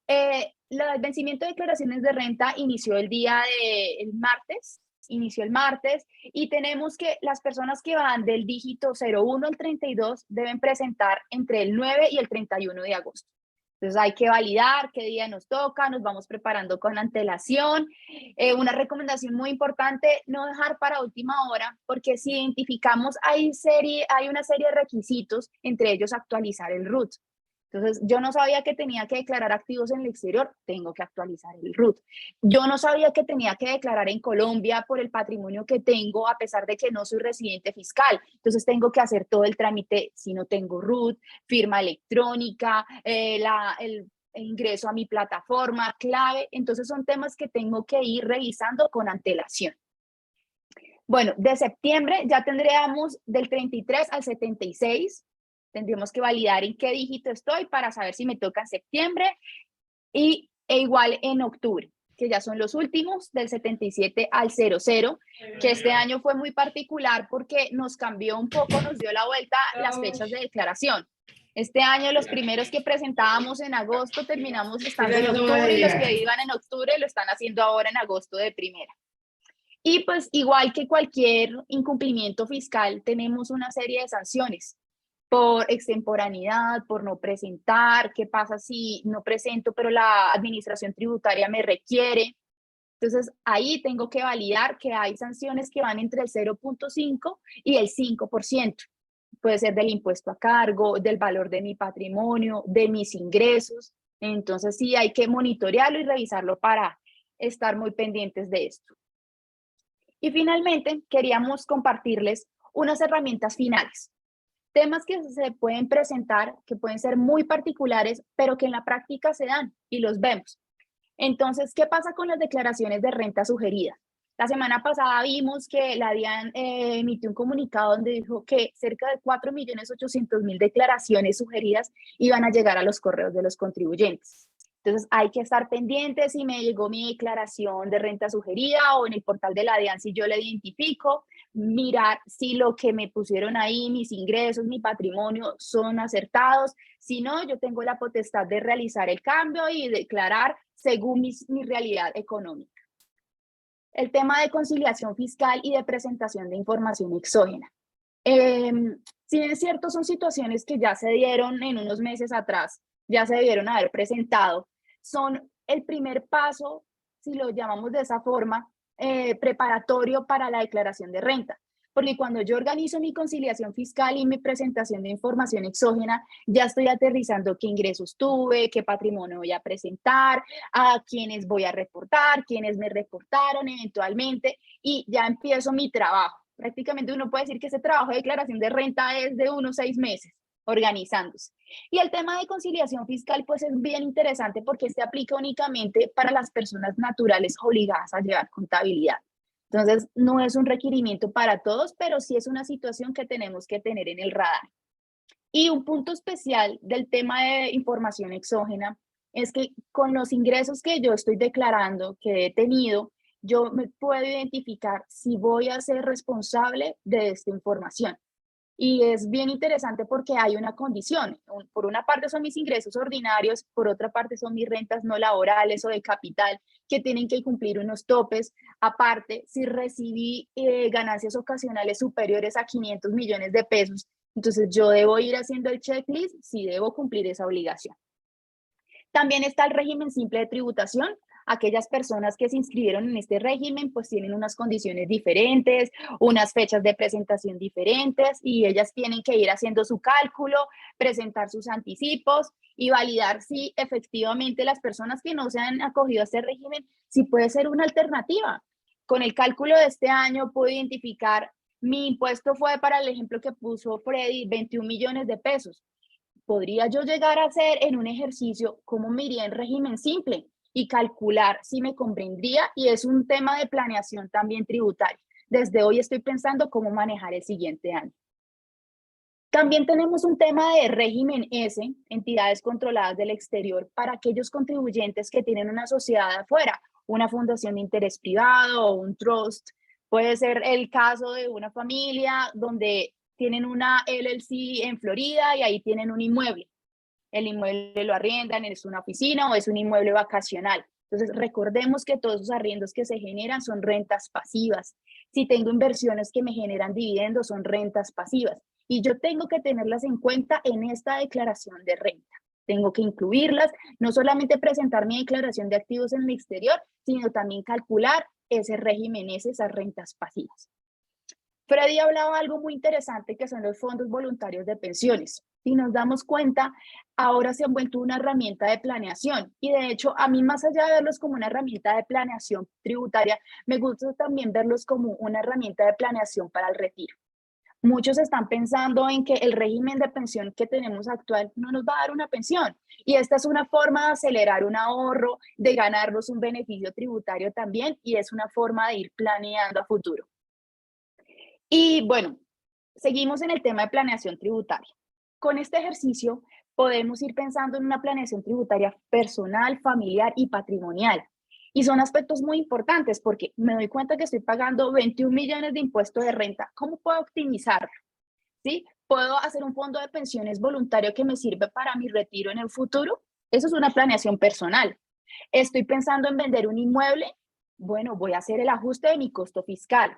El vencimiento de declaraciones de renta inició el martes, y tenemos que las personas que van del dígito 01 al 32 deben presentar entre el 9 y el 31 de agosto. Entonces hay que validar qué día nos toca, nos vamos preparando con antelación. Una recomendación muy importante, no dejar para última hora, porque si identificamos, hay una serie de requisitos, entre ellos actualizar el RUT. Entonces, yo no sabía que tenía que declarar activos en el exterior, tengo que actualizar el RUT. Yo no sabía que tenía que declarar en Colombia por el patrimonio que tengo, a pesar de que no soy residente fiscal. Entonces, tengo que hacer todo el trámite si no tengo RUT, firma electrónica, el ingreso a mi plataforma, clave. Entonces, son temas que tengo que ir revisando con antelación. Bueno, de septiembre ya tendríamos del 33 al 76. Tendríamos que validar en qué dígito estoy para saber si me toca en septiembre e igual en octubre, que ya son los últimos, del 77 al 00, que este año fue muy particular porque nos cambió un poco, nos dio la vuelta las fechas de declaración. Este año los primeros que presentábamos en agosto terminamos estando en octubre y los que iban en octubre lo están haciendo ahora en agosto de primera. Y pues igual que cualquier incumplimiento fiscal, tenemos una serie de sanciones por extemporaneidad, por no presentar, qué pasa si no presento, pero la administración tributaria me requiere. Entonces, ahí tengo que validar que hay sanciones que van entre el 0.5 y el 5%. Puede ser del impuesto a cargo, del valor de mi patrimonio, de mis ingresos. Entonces, sí, hay que monitorearlo y revisarlo para estar muy pendientes de esto. Y finalmente, queríamos compartirles unas herramientas finales. Temas que se pueden presentar, que pueden ser muy particulares, pero que en la práctica se dan y los vemos. Entonces, ¿qué pasa con las declaraciones de renta sugeridas? La semana pasada vimos que la DIAN emitió un comunicado donde dijo que cerca de 4.800.000 declaraciones sugeridas iban a llegar a los correos de los contribuyentes. Entonces, hay que estar pendientes si me llegó mi declaración de renta sugerida o en el portal de la DIAN si yo la identifico, mirar si lo que me pusieron ahí, mis ingresos, mi patrimonio, son acertados. Si no, yo tengo la potestad de realizar el cambio y declarar según mi realidad económica. El tema de conciliación fiscal y de presentación de información exógena. Si bien es cierto, son situaciones que ya se dieron en unos meses atrás, ya se debieron haber presentado, son el primer paso, si lo llamamos de esa forma, preparatorio para la declaración de renta. Porque cuando yo organizo mi conciliación fiscal y mi presentación de información exógena, ya estoy aterrizando qué ingresos tuve, qué patrimonio voy a presentar, a quiénes voy a reportar, quiénes me reportaron eventualmente, y ya empiezo mi trabajo. Prácticamente uno puede decir que ese trabajo de declaración de renta es de unos 6 meses organizándose. Y el tema de conciliación fiscal pues es bien interesante porque este aplica únicamente para las personas naturales obligadas a llevar contabilidad. Entonces, no es un requerimiento para todos, pero sí es una situación que tenemos que tener en el radar. Y un punto especial del tema de información exógena es que con los ingresos que yo estoy declarando, que he tenido, yo me puedo identificar si voy a ser responsable de esta información. Y es bien interesante porque hay una condición. Por una parte son mis ingresos ordinarios, por otra parte son mis rentas no laborales o de capital, que tienen que cumplir unos topes. Aparte, si recibí ganancias ocasionales superiores a 500 millones de pesos, entonces yo debo ir haciendo el checklist si debo cumplir esa obligación. También está el régimen simple de tributación. Aquellas personas que se inscribieron en este régimen pues tienen unas condiciones diferentes, unas fechas de presentación diferentes y ellas tienen que ir haciendo su cálculo, presentar sus anticipos y validar si efectivamente las personas que no se han acogido a este régimen, si puede ser una alternativa. con el cálculo de este año puedo identificar, mi impuesto fue, para el ejemplo que puso Freddy, 21 millones de pesos. ¿Podría yo llegar a hacer en un ejercicio cómo me iría en régimen simple y calcular si me convendría? Y es un tema de planeación también tributaria. Desde hoy estoy pensando cómo manejar el siguiente año. También tenemos un tema de régimen S, entidades controladas del exterior, para aquellos contribuyentes que tienen una sociedad afuera, una fundación de interés privado o un trust. Puede ser el caso de una familia donde tienen una LLC en Florida y ahí tienen un inmueble. El inmueble lo arriendan, es una oficina o es un inmueble vacacional. Entonces, recordemos que todos esos arriendos que se generan son rentas pasivas. Si tengo inversiones que me generan dividendos, son rentas pasivas. Y yo tengo que tenerlas en cuenta en esta declaración de renta. Tengo que incluirlas, no solamente presentar mi declaración de activos en el exterior, sino también calcular ese régimen, esas rentas pasivas. Freddy hablaba algo muy interesante que son los fondos voluntarios de pensiones. Si nos damos cuenta, ahora se han vuelto una herramienta de planeación y de hecho a mí, más allá de verlos como una herramienta de planeación tributaria, me gusta también verlos como una herramienta de planeación para el retiro. Muchos están pensando en que el régimen de pensión que tenemos actual no nos va a dar una pensión y esta es una forma de acelerar un ahorro, de ganarnos un beneficio tributario también y es una forma de ir planeando a futuro. Y bueno, seguimos en el tema de planeación tributaria. Con este ejercicio podemos ir pensando en una planeación tributaria personal, familiar y patrimonial. Y son aspectos muy importantes porque me doy cuenta que estoy pagando 21 millones de impuestos de renta. ¿Cómo puedo optimizarlo? ¿Sí? ¿Puedo hacer un fondo de pensiones voluntario que me sirve para mi retiro en el futuro? Eso es una planeación personal. ¿Estoy pensando en vender un inmueble? Bueno, voy a hacer el ajuste de mi costo fiscal.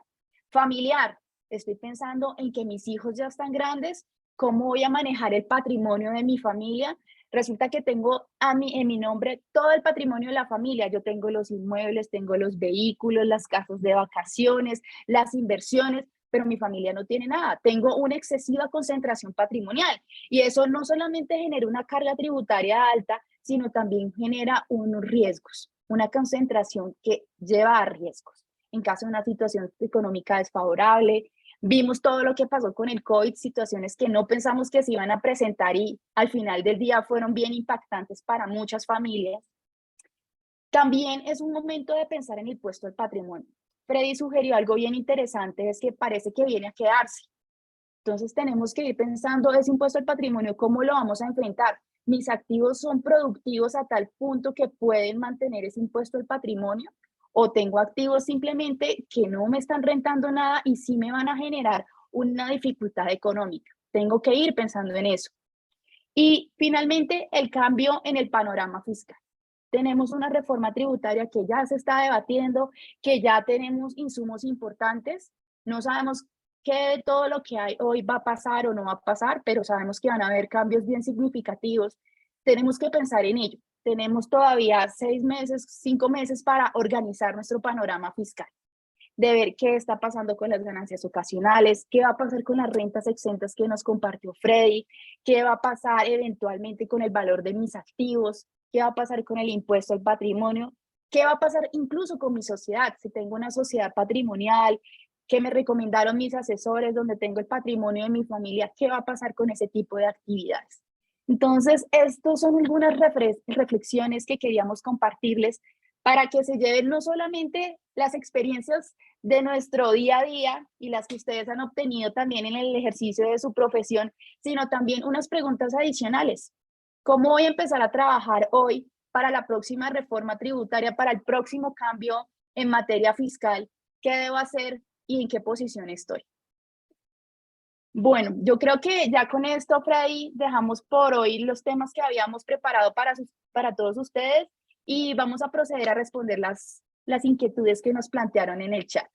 Familiar, estoy pensando en que mis hijos ya están grandes, ¿cómo voy a manejar el patrimonio de mi familia? Resulta que tengo en mi nombre todo el patrimonio de la familia. Yo tengo los inmuebles, tengo los vehículos, las casas de vacaciones, las inversiones, pero mi familia no tiene nada. Tengo una excesiva concentración patrimonial y eso no solamente genera una carga tributaria alta, sino también genera unos riesgos, una concentración que lleva a riesgos. En caso de una situación económica desfavorable, vimos todo lo que pasó con el COVID, situaciones que no pensamos que se iban a presentar y al final del día fueron bien impactantes para muchas familias. También es un momento de pensar en el impuesto al patrimonio. Freddy sugirió algo bien interesante, es que parece que viene a quedarse. Entonces tenemos que ir pensando ese impuesto al patrimonio, ¿cómo lo vamos a enfrentar? ¿Mis activos son productivos a tal punto que pueden mantener ese impuesto al patrimonio? ¿O tengo activos simplemente que no me están rentando nada y sí me van a generar una dificultad económica? Tengo que ir pensando en eso. Y finalmente, el cambio en el panorama fiscal. Tenemos una reforma tributaria que ya se está debatiendo, que ya tenemos insumos importantes. No sabemos qué de todo lo que hay hoy va a pasar o no va a pasar, pero sabemos que van a haber cambios bien significativos. Tenemos que pensar en ello. Tenemos todavía 6 meses, 5 meses para organizar nuestro panorama fiscal, de ver qué está pasando con las ganancias ocasionales, qué va a pasar con las rentas exentas que nos compartió Freddy, qué va a pasar eventualmente con el valor de mis activos, qué va a pasar con el impuesto al patrimonio, qué va a pasar incluso con mi sociedad, si tengo una sociedad patrimonial, que me recomendaron mis asesores, donde tengo el patrimonio de mi familia, qué va a pasar con ese tipo de actividades. Entonces, estas son algunas reflexiones que queríamos compartirles para que se lleven no solamente las experiencias de nuestro día a día y las que ustedes han obtenido también en el ejercicio de su profesión, sino también unas preguntas adicionales. ¿Cómo voy a empezar a trabajar hoy para la próxima reforma tributaria, para el próximo cambio en materia fiscal? ¿Qué debo hacer y en qué posición estoy? Bueno, yo creo que ya con esto, Freddy, dejamos por hoy los temas que habíamos preparado para todos ustedes y vamos a proceder a responder las inquietudes que nos plantearon en el chat.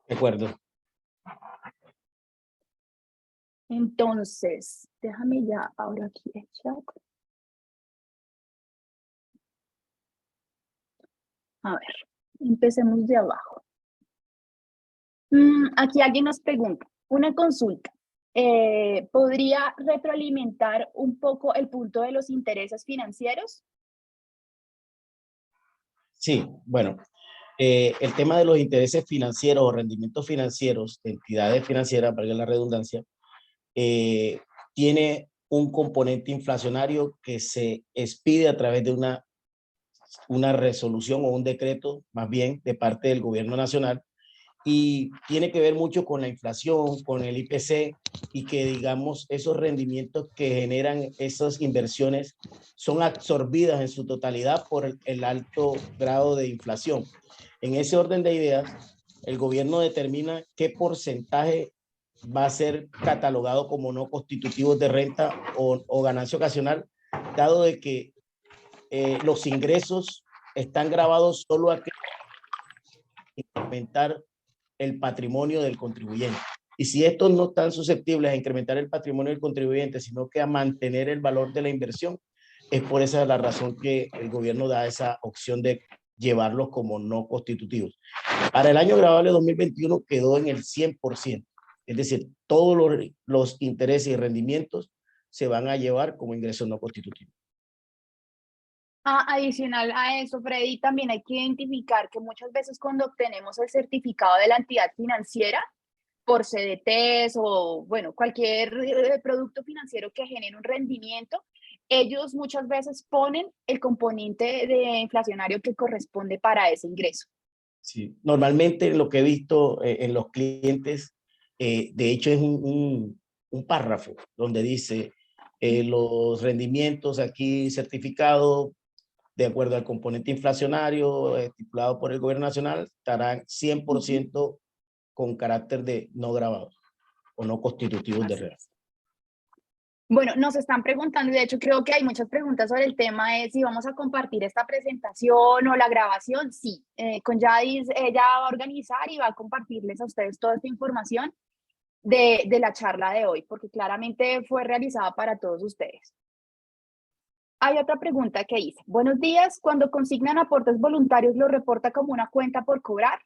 De acuerdo. Entonces, déjame ya ahora aquí el chat. A ver, empecemos de abajo. Aquí alguien nos pregunta, una consulta. ¿Podría retroalimentar un poco el punto de los intereses financieros? Sí, bueno, El tema de los intereses financieros o rendimientos financieros de entidades financieras, valga la redundancia, tiene un componente inflacionario que se expide a través de una resolución o un decreto, más bien, de parte del gobierno nacional, y tiene que ver mucho con la inflación, con el IPC, y que, digamos, esos rendimientos que generan esas inversiones son absorbidas en su totalidad por el alto grado de inflación. En ese orden de ideas, el gobierno determina qué porcentaje va a ser catalogado como no constitutivos de renta o ganancia ocasional, dado de que los ingresos están grabados solo a incrementar el patrimonio del contribuyente. Y si estos no están susceptibles a incrementar el patrimonio del contribuyente, sino que a mantener el valor de la inversión, es por esa la razón que el gobierno da esa opción de llevarlos como no constitutivos. Para el año gravable 2021 quedó en el 100%. Es decir, todos los intereses y rendimientos se van a llevar como ingresos no constitutivos. Adicional a eso, Freddy, también hay que identificar que muchas veces cuando obtenemos el certificado de la entidad financiera, por CDTs o, bueno, cualquier producto financiero que genere un rendimiento, ellos muchas veces ponen el componente de inflacionario que corresponde para ese ingreso. Sí, normalmente lo que he visto en los clientes, de hecho es un párrafo donde dice los rendimientos aquí certificados de acuerdo al componente inflacionario estipulado por el gobierno nacional estarán 100% con carácter de no grabado o no constitutivos de renta. Bueno, nos están preguntando, y de hecho creo que hay muchas preguntas sobre el tema, es si vamos a compartir esta presentación o la grabación. Sí, con Yadis ella va a organizar y va a compartirles a ustedes toda esta información de la charla de hoy, porque claramente fue realizada para todos ustedes. Hay otra pregunta que dice, buenos días, cuando consignan aportes voluntarios, ¿lo reporta como una cuenta por cobrar?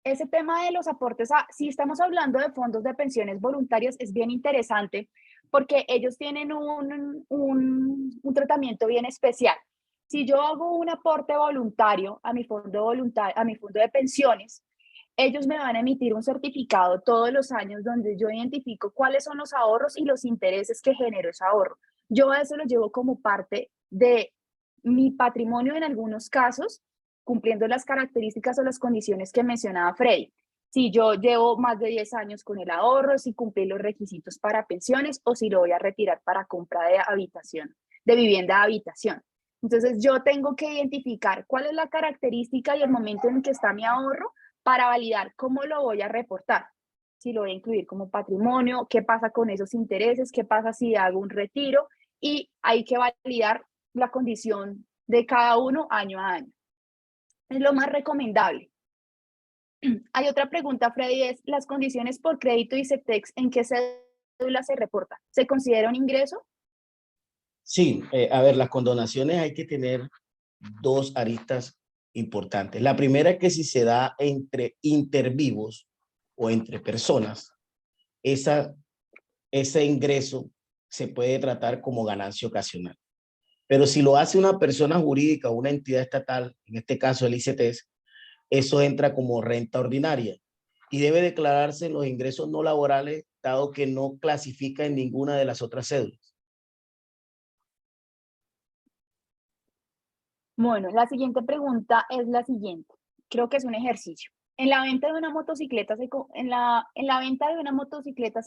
Ese tema de los aportes, si estamos hablando de fondos de pensiones voluntarios, es bien interesante porque ellos tienen un tratamiento bien especial. Si yo hago un aporte voluntario a mi fondo de pensiones, ellos me van a emitir un certificado todos los años donde yo identifico cuáles son los ahorros y los intereses que generó ese ahorro. Yo eso lo llevo como parte de mi patrimonio en algunos casos, cumpliendo las características o las condiciones que mencionaba Freddy. Si yo llevo más de 10 años con el ahorro, si cumplí los requisitos para pensiones o si lo voy a retirar para compra de habitación, de vivienda de habitación. Entonces yo tengo que identificar cuál es la característica y el momento en que está mi ahorro para validar cómo lo voy a reportar. Si lo voy a incluir como patrimonio, qué pasa con esos intereses, qué pasa si hago un retiro, y hay que validar la condición de cada uno año a año. Es lo más recomendable. Hay otra pregunta, Freddy, es las condiciones por crédito y CETEX, ¿en qué cédula se reporta? ¿Se considera un ingreso? Sí, a ver, las condonaciones hay que tener dos aristas importantes. La primera es que si se da entre intervivos o entre personas, ese ingreso se puede tratar como ganancia ocasional. Pero si lo hace una persona jurídica o una entidad estatal, en este caso el ICETEX, eso entra como renta ordinaria y debe declararse en los ingresos no laborales, dado que no clasifica en ninguna de las otras cédulas. Bueno, la siguiente pregunta es la siguiente. Creo que es un ejercicio. En la venta de una motocicleta se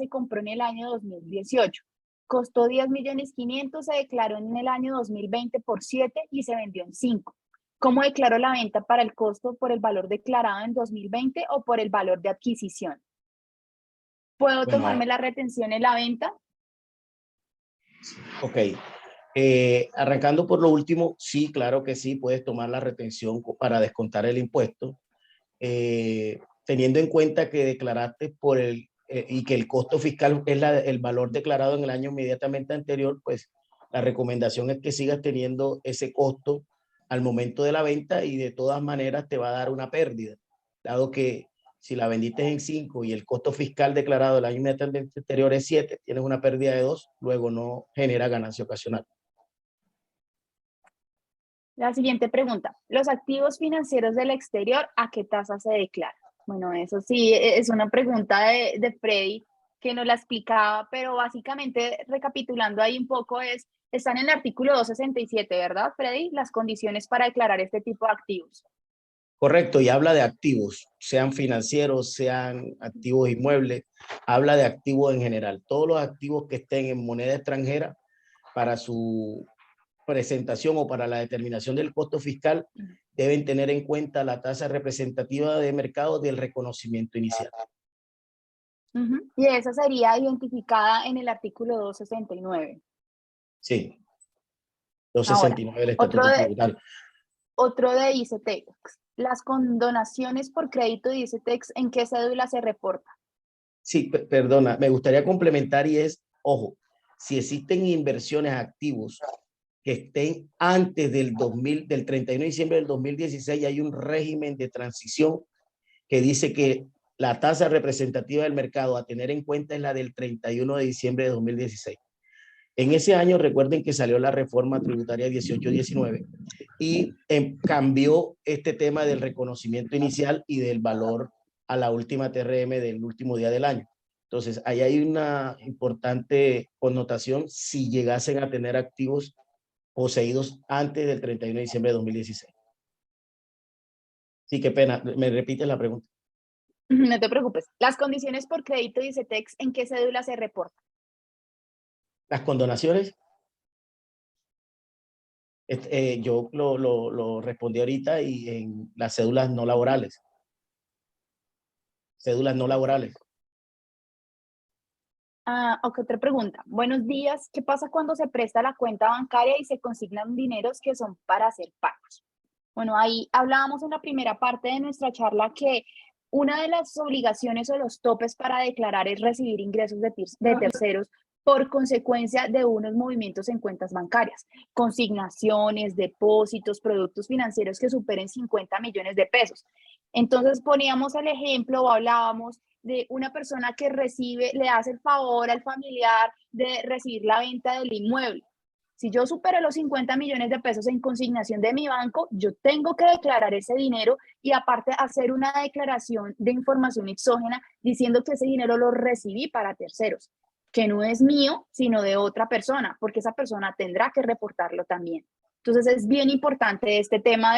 compró en el año 2018. Costó 10.500.000, se declaró en el año 2020 por 7 y se vendió en 5. ¿Cómo declaró la venta para el costo por el valor declarado en 2020 o por el valor de adquisición? ¿Puedo tomarme la retención en la venta? Ok. Arrancando por lo último, sí, claro que sí, puedes tomar la retención para descontar el impuesto. Teniendo en cuenta que declaraste y que el costo fiscal es el valor declarado en el año inmediatamente anterior, pues la recomendación es que sigas teniendo ese costo al momento de la venta y de todas maneras te va a dar una pérdida, dado que si la vendiste en 5 y el costo fiscal declarado del año inmediatamente anterior es 7, tienes una pérdida de 2, luego no genera ganancia ocasional. La siguiente pregunta. ¿Los activos financieros del exterior a qué tasa se declaran? Bueno, eso sí, es una pregunta de Freddy que nos la explicaba, pero básicamente recapitulando ahí un poco están en el artículo 267, ¿verdad, Freddy? Las condiciones para declarar este tipo de activos. Correcto, y habla de activos, sean financieros, sean activos inmuebles, habla de activos en general. Todos los activos que estén en moneda extranjera para su presentación o para la determinación del costo fiscal deben tener en cuenta la tasa representativa de mercado del reconocimiento inicial. Y esa sería identificada en el artículo 269. Sí, Ahora, 269 del Estatuto Tributario. Otro de ICETEX. Las condonaciones por crédito de ICETEX, ¿en qué cédula se reporta? Sí, perdona, me gustaría complementar y es, ojo, si existen inversiones activos que estén antes del 31 de diciembre del 2016, hay un régimen de transición que dice que la tasa representativa del mercado a tener en cuenta es la del 31 de diciembre de 2016. En ese año, recuerden que salió la reforma tributaria 18-19 y cambió este tema del reconocimiento inicial y del valor a la última TRM del último día del año. Entonces, ahí hay una importante connotación si llegasen a tener activos poseídos antes del 31 de diciembre de 2016. Sí, qué pena. ¿Me repites la pregunta? No te preocupes. Las condiciones por crédito de ICETEX, ¿en qué cédula se reporta? Las condonaciones, yo lo respondí ahorita y en las cédulas no laborales. Cédulas no laborales. Ok, otra pregunta. Buenos días. ¿Qué pasa cuando se presta la cuenta bancaria y se consignan dineros que son para hacer pagos? Bueno, ahí hablábamos en la primera parte de nuestra charla que una de las obligaciones o los topes para declarar es recibir ingresos de terceros por consecuencia de unos movimientos en cuentas bancarias, consignaciones, depósitos, productos financieros que superen 50 millones de pesos. Entonces poníamos el ejemplo o hablábamos de una persona que le hace el favor al familiar de recibir la venta del inmueble. Si yo supero los 50 millones de pesos en consignación de mi banco, yo tengo que declarar ese dinero y aparte hacer una declaración de información exógena diciendo que ese dinero lo recibí para terceros, que no es mío, sino de otra persona, porque esa persona tendrá que reportarlo también. Entonces es bien importante este tema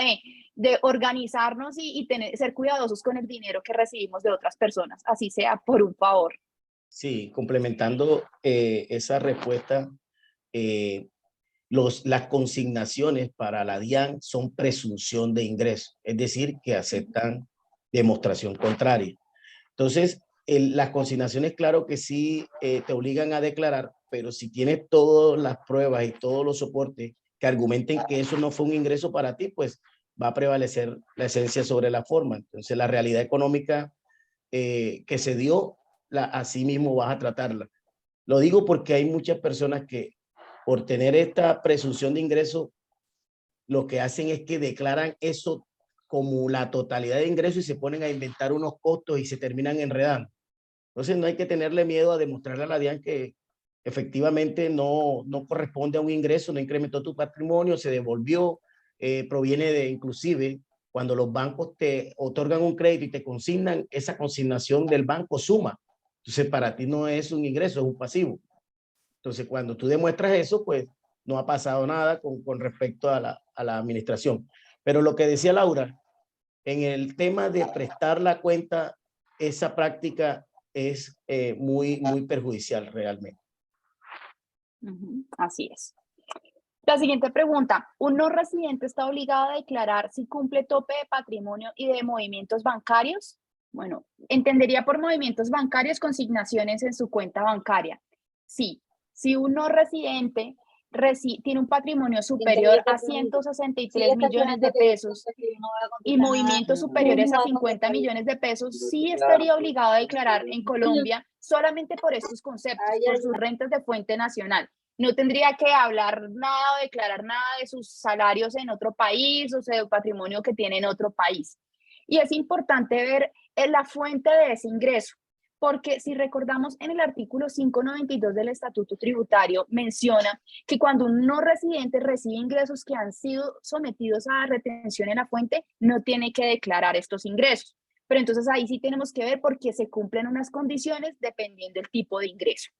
de organizarnos y ser cuidadosos con el dinero que recibimos de otras personas, así sea por un favor. Sí, complementando esa respuesta, las consignaciones para la DIAN son presunción de ingreso, es decir, que aceptan demostración contraria. Entonces, las consignaciones, claro que sí te obligan a declarar, pero si tienes todas las pruebas y todos los soportes que argumenten que eso no fue un ingreso para ti, pues va a prevalecer la esencia sobre la forma. Entonces, la realidad económica que se dio, así mismo vas a tratarla. Lo digo porque hay muchas personas que por tener esta presunción de ingreso, lo que hacen es que declaran eso como la totalidad de ingresos y se ponen a inventar unos costos y se terminan enredando. Entonces no hay que tenerle miedo a demostrarle a la DIAN que efectivamente no corresponde a un ingreso, no incrementó tu patrimonio, se devolvió, proviene de inclusive cuando los bancos te otorgan un crédito y te consignan, esa consignación del banco suma. Entonces para ti no es un ingreso, es un pasivo. Entonces cuando tú demuestras eso, pues no ha pasado nada con respecto a la administración. Pero lo que decía Laura, en el tema de prestar la cuenta, esa práctica es muy perjudicial realmente. Así es. La siguiente pregunta, ¿un no residente está obligado a declarar si cumple tope de patrimonio y de movimientos bancarios? Bueno, entendería por movimientos bancarios consignaciones en su cuenta bancaria. Sí, si un no residente tiene un patrimonio superior a 163 millones de pesos y movimientos superiores a 50 millones de pesos, sí estaría obligado a declarar en Colombia solamente por estos conceptos, por sus rentas de fuente nacional. No tendría que hablar nada o declarar nada de sus salarios en otro país o sea, de patrimonio que tiene en otro país. Y es importante ver la fuente de ese ingreso, porque si recordamos en el artículo 592 del Estatuto Tributario menciona que cuando un no residente recibe ingresos que han sido sometidos a retención en la fuente, no tiene que declarar estos ingresos. Pero entonces ahí sí tenemos que ver porque se cumplen unas condiciones dependiendo del tipo de ingreso.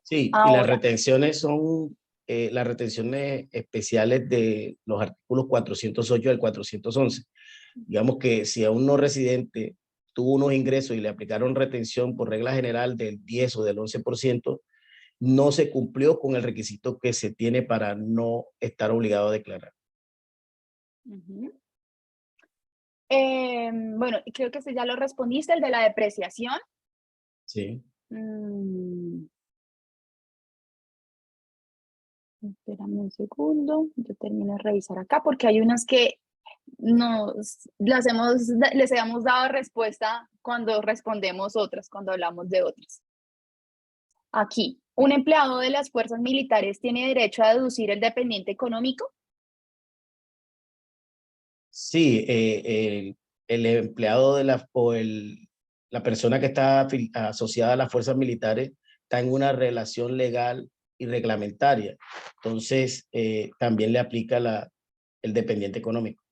Sí, Ahora, y las retenciones son las retenciones especiales de los artículos 408 al 411. Digamos que si a un no residente tuvo unos ingresos y le aplicaron retención por regla general del 10 o del 11%, no se cumplió con el requisito que se tiene para no estar obligado a declarar. bueno, creo que ese ya lo respondiste, el de la depreciación. Sí. Espérame un segundo, yo termino de revisar acá porque hay unas que les hemos dado respuesta cuando respondemos otras, cuando hablamos de otras. Aquí, ¿un empleado de las fuerzas militares tiene derecho a deducir el dependiente económico? Sí, el empleado de la persona que está asociada a las fuerzas militares está en una relación legal y reglamentaria. Entonces, también le aplica el dependiente económico.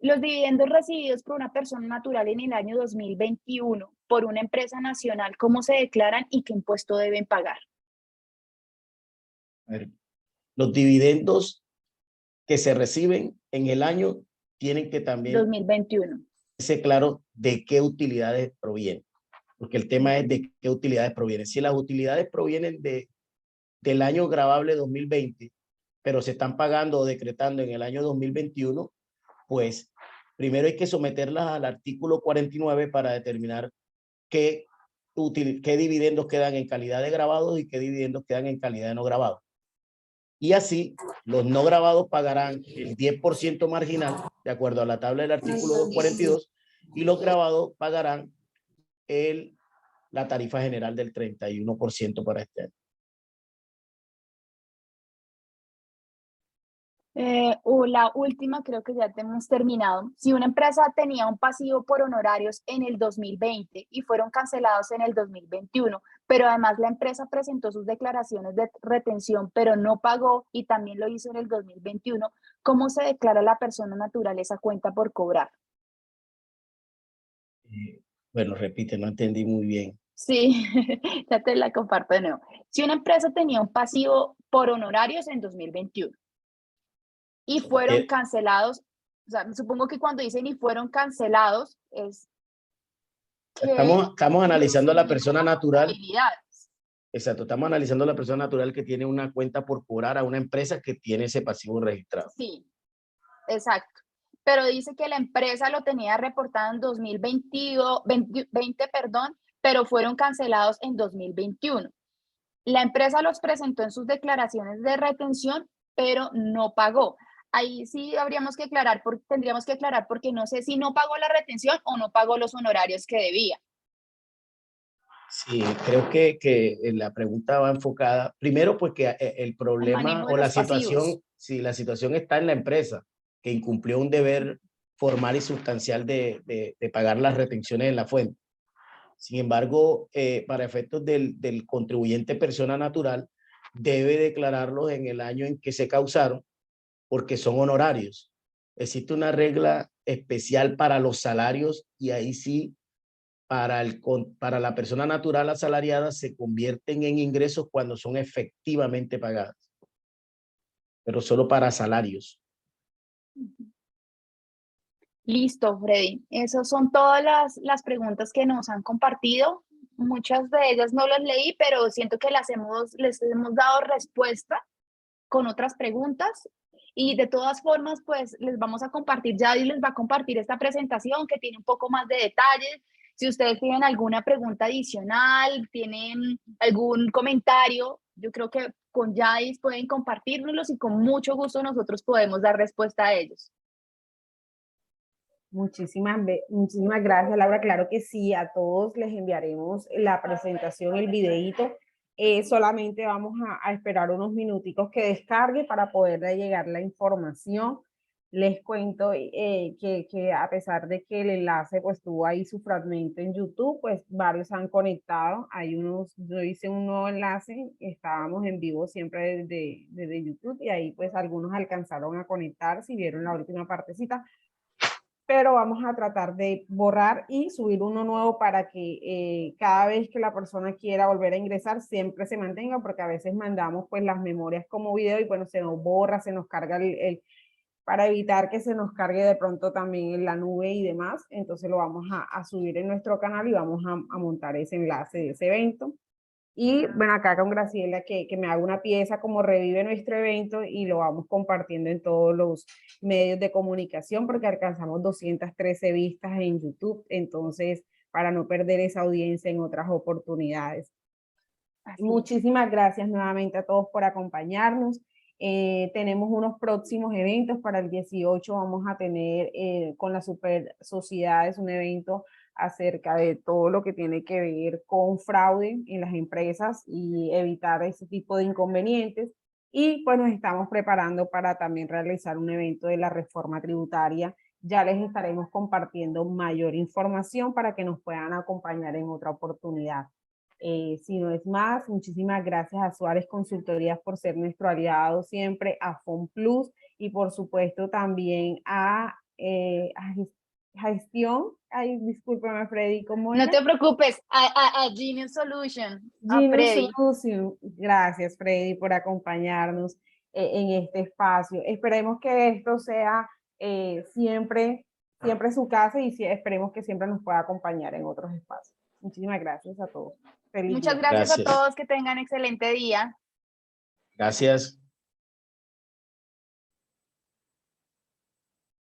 Los dividendos recibidos por una persona natural en el año 2021 por una empresa nacional, ¿cómo se declaran y qué impuesto deben pagar? A ver, los dividendos que se reciben en el año tienen que también 2021. ser claro de qué utilidades provienen, porque el tema es de qué utilidades provienen. Si las utilidades provienen del año gravable 2020, pero se están pagando o decretando en el año 2021, pues primero hay que someterlas al artículo 49 para determinar qué dividendos quedan en calidad de grabados y qué dividendos quedan en calidad de no grabados. Y así, los no grabados pagarán el 10% marginal, de acuerdo a la tabla del artículo 242, y los grabados pagarán la tarifa general del 31% para este año. La última, creo que ya hemos terminado. Si una empresa tenía un pasivo por honorarios en el 2020 y fueron cancelados en el 2021, pero además la empresa presentó sus declaraciones de retención, pero no pagó y también lo hizo en el 2021, ¿cómo se declara la persona natural esa cuenta por cobrar? Bueno, repite, no entendí muy bien. Sí, ya te la comparto de nuevo. Si una empresa tenía un pasivo por honorarios en 2021, y fueron cancelados, o sea, supongo que cuando dicen y fueron cancelados es que estamos analizando a la persona natural. habilidades. Exacto, estamos analizando a la persona natural que tiene una cuenta por cobrar a una empresa que tiene ese pasivo registrado. Sí, exacto. Pero dice que la empresa lo tenía reportado en 2020, perdón, pero fueron cancelados en 2021. La empresa los presentó en sus declaraciones de retención, pero no pagó. Ahí sí tendríamos que aclarar porque no sé si no pagó la retención o no pagó los honorarios que debía. Sí, creo que la pregunta va enfocada, primero pues que el problema o la situación, si la situación está en la empresa, que incumplió un deber formal y sustancial de pagar las retenciones en la fuente. Sin embargo, para efectos del contribuyente persona natural, debe declararlos en el año en que se causaron, porque son honorarios. Existe una regla especial para los salarios y ahí sí, para la persona natural asalariada se convierten en ingresos cuando son efectivamente pagadas, pero solo para salarios. Listo, Freddy. Esas son todas las preguntas que nos han compartido. Muchas de ellas no las leí, pero siento que les hemos dado respuesta con otras preguntas. Y de todas formas, pues les vamos a compartir, Yadi les va a compartir esta presentación que tiene un poco más de detalles. Si ustedes tienen alguna pregunta adicional, tienen algún comentario, yo creo que con Yadi pueden compartírnoslos y con mucho gusto nosotros podemos dar respuesta a ellos. Muchísimas gracias, Laura. Claro que sí, a todos les enviaremos la presentación, el videíto. Solamente vamos a esperar unos minuticos que descargue para poderle llegar la información. Les cuento que a pesar de que el enlace pues tuvo ahí su fragmento en YouTube, pues varios han conectado. Yo hice un nuevo enlace, estábamos en vivo siempre desde YouTube y ahí pues algunos alcanzaron a conectar si vieron la última partecita. Pero vamos a tratar de borrar y subir uno nuevo para que cada vez que la persona quiera volver a ingresar siempre se mantenga, porque a veces mandamos pues las memorias como video y bueno, se nos borra, se nos carga para evitar que se nos cargue de pronto también en la nube y demás. Entonces lo vamos a subir en nuestro canal y vamos a montar ese enlace de ese evento. Y bueno, acá con Graciela que me haga una pieza como revive nuestro evento y lo vamos compartiendo en todos los medios de comunicación porque alcanzamos 213 vistas en YouTube, entonces para no perder esa audiencia en otras oportunidades. Muchísimas gracias nuevamente a todos por acompañarnos. Tenemos unos próximos eventos. Para el 18 vamos a tener con las super sociedades un evento acerca de todo lo que tiene que ver con fraude en las empresas y evitar ese tipo de inconvenientes. Y pues nos estamos preparando para también realizar un evento de la reforma tributaria. Ya les estaremos compartiendo mayor información para que nos puedan acompañar en otra oportunidad. Si no es más, muchísimas gracias a Suárez Consultorías por ser nuestro aliado siempre, a FONPLUS y por supuesto también a gestión. Ay, discúlpame, Freddy, ¿cómo era? No te preocupes, a Genius Solution, a Genius Freddy. Solution. Gracias, Freddy, por acompañarnos en este espacio. Esperemos que esto sea siempre su casa y esperemos que siempre nos pueda acompañar en otros espacios. Muchísimas gracias a todos. Feliz Muchas día. gracias a todos, que tengan excelente día. Gracias.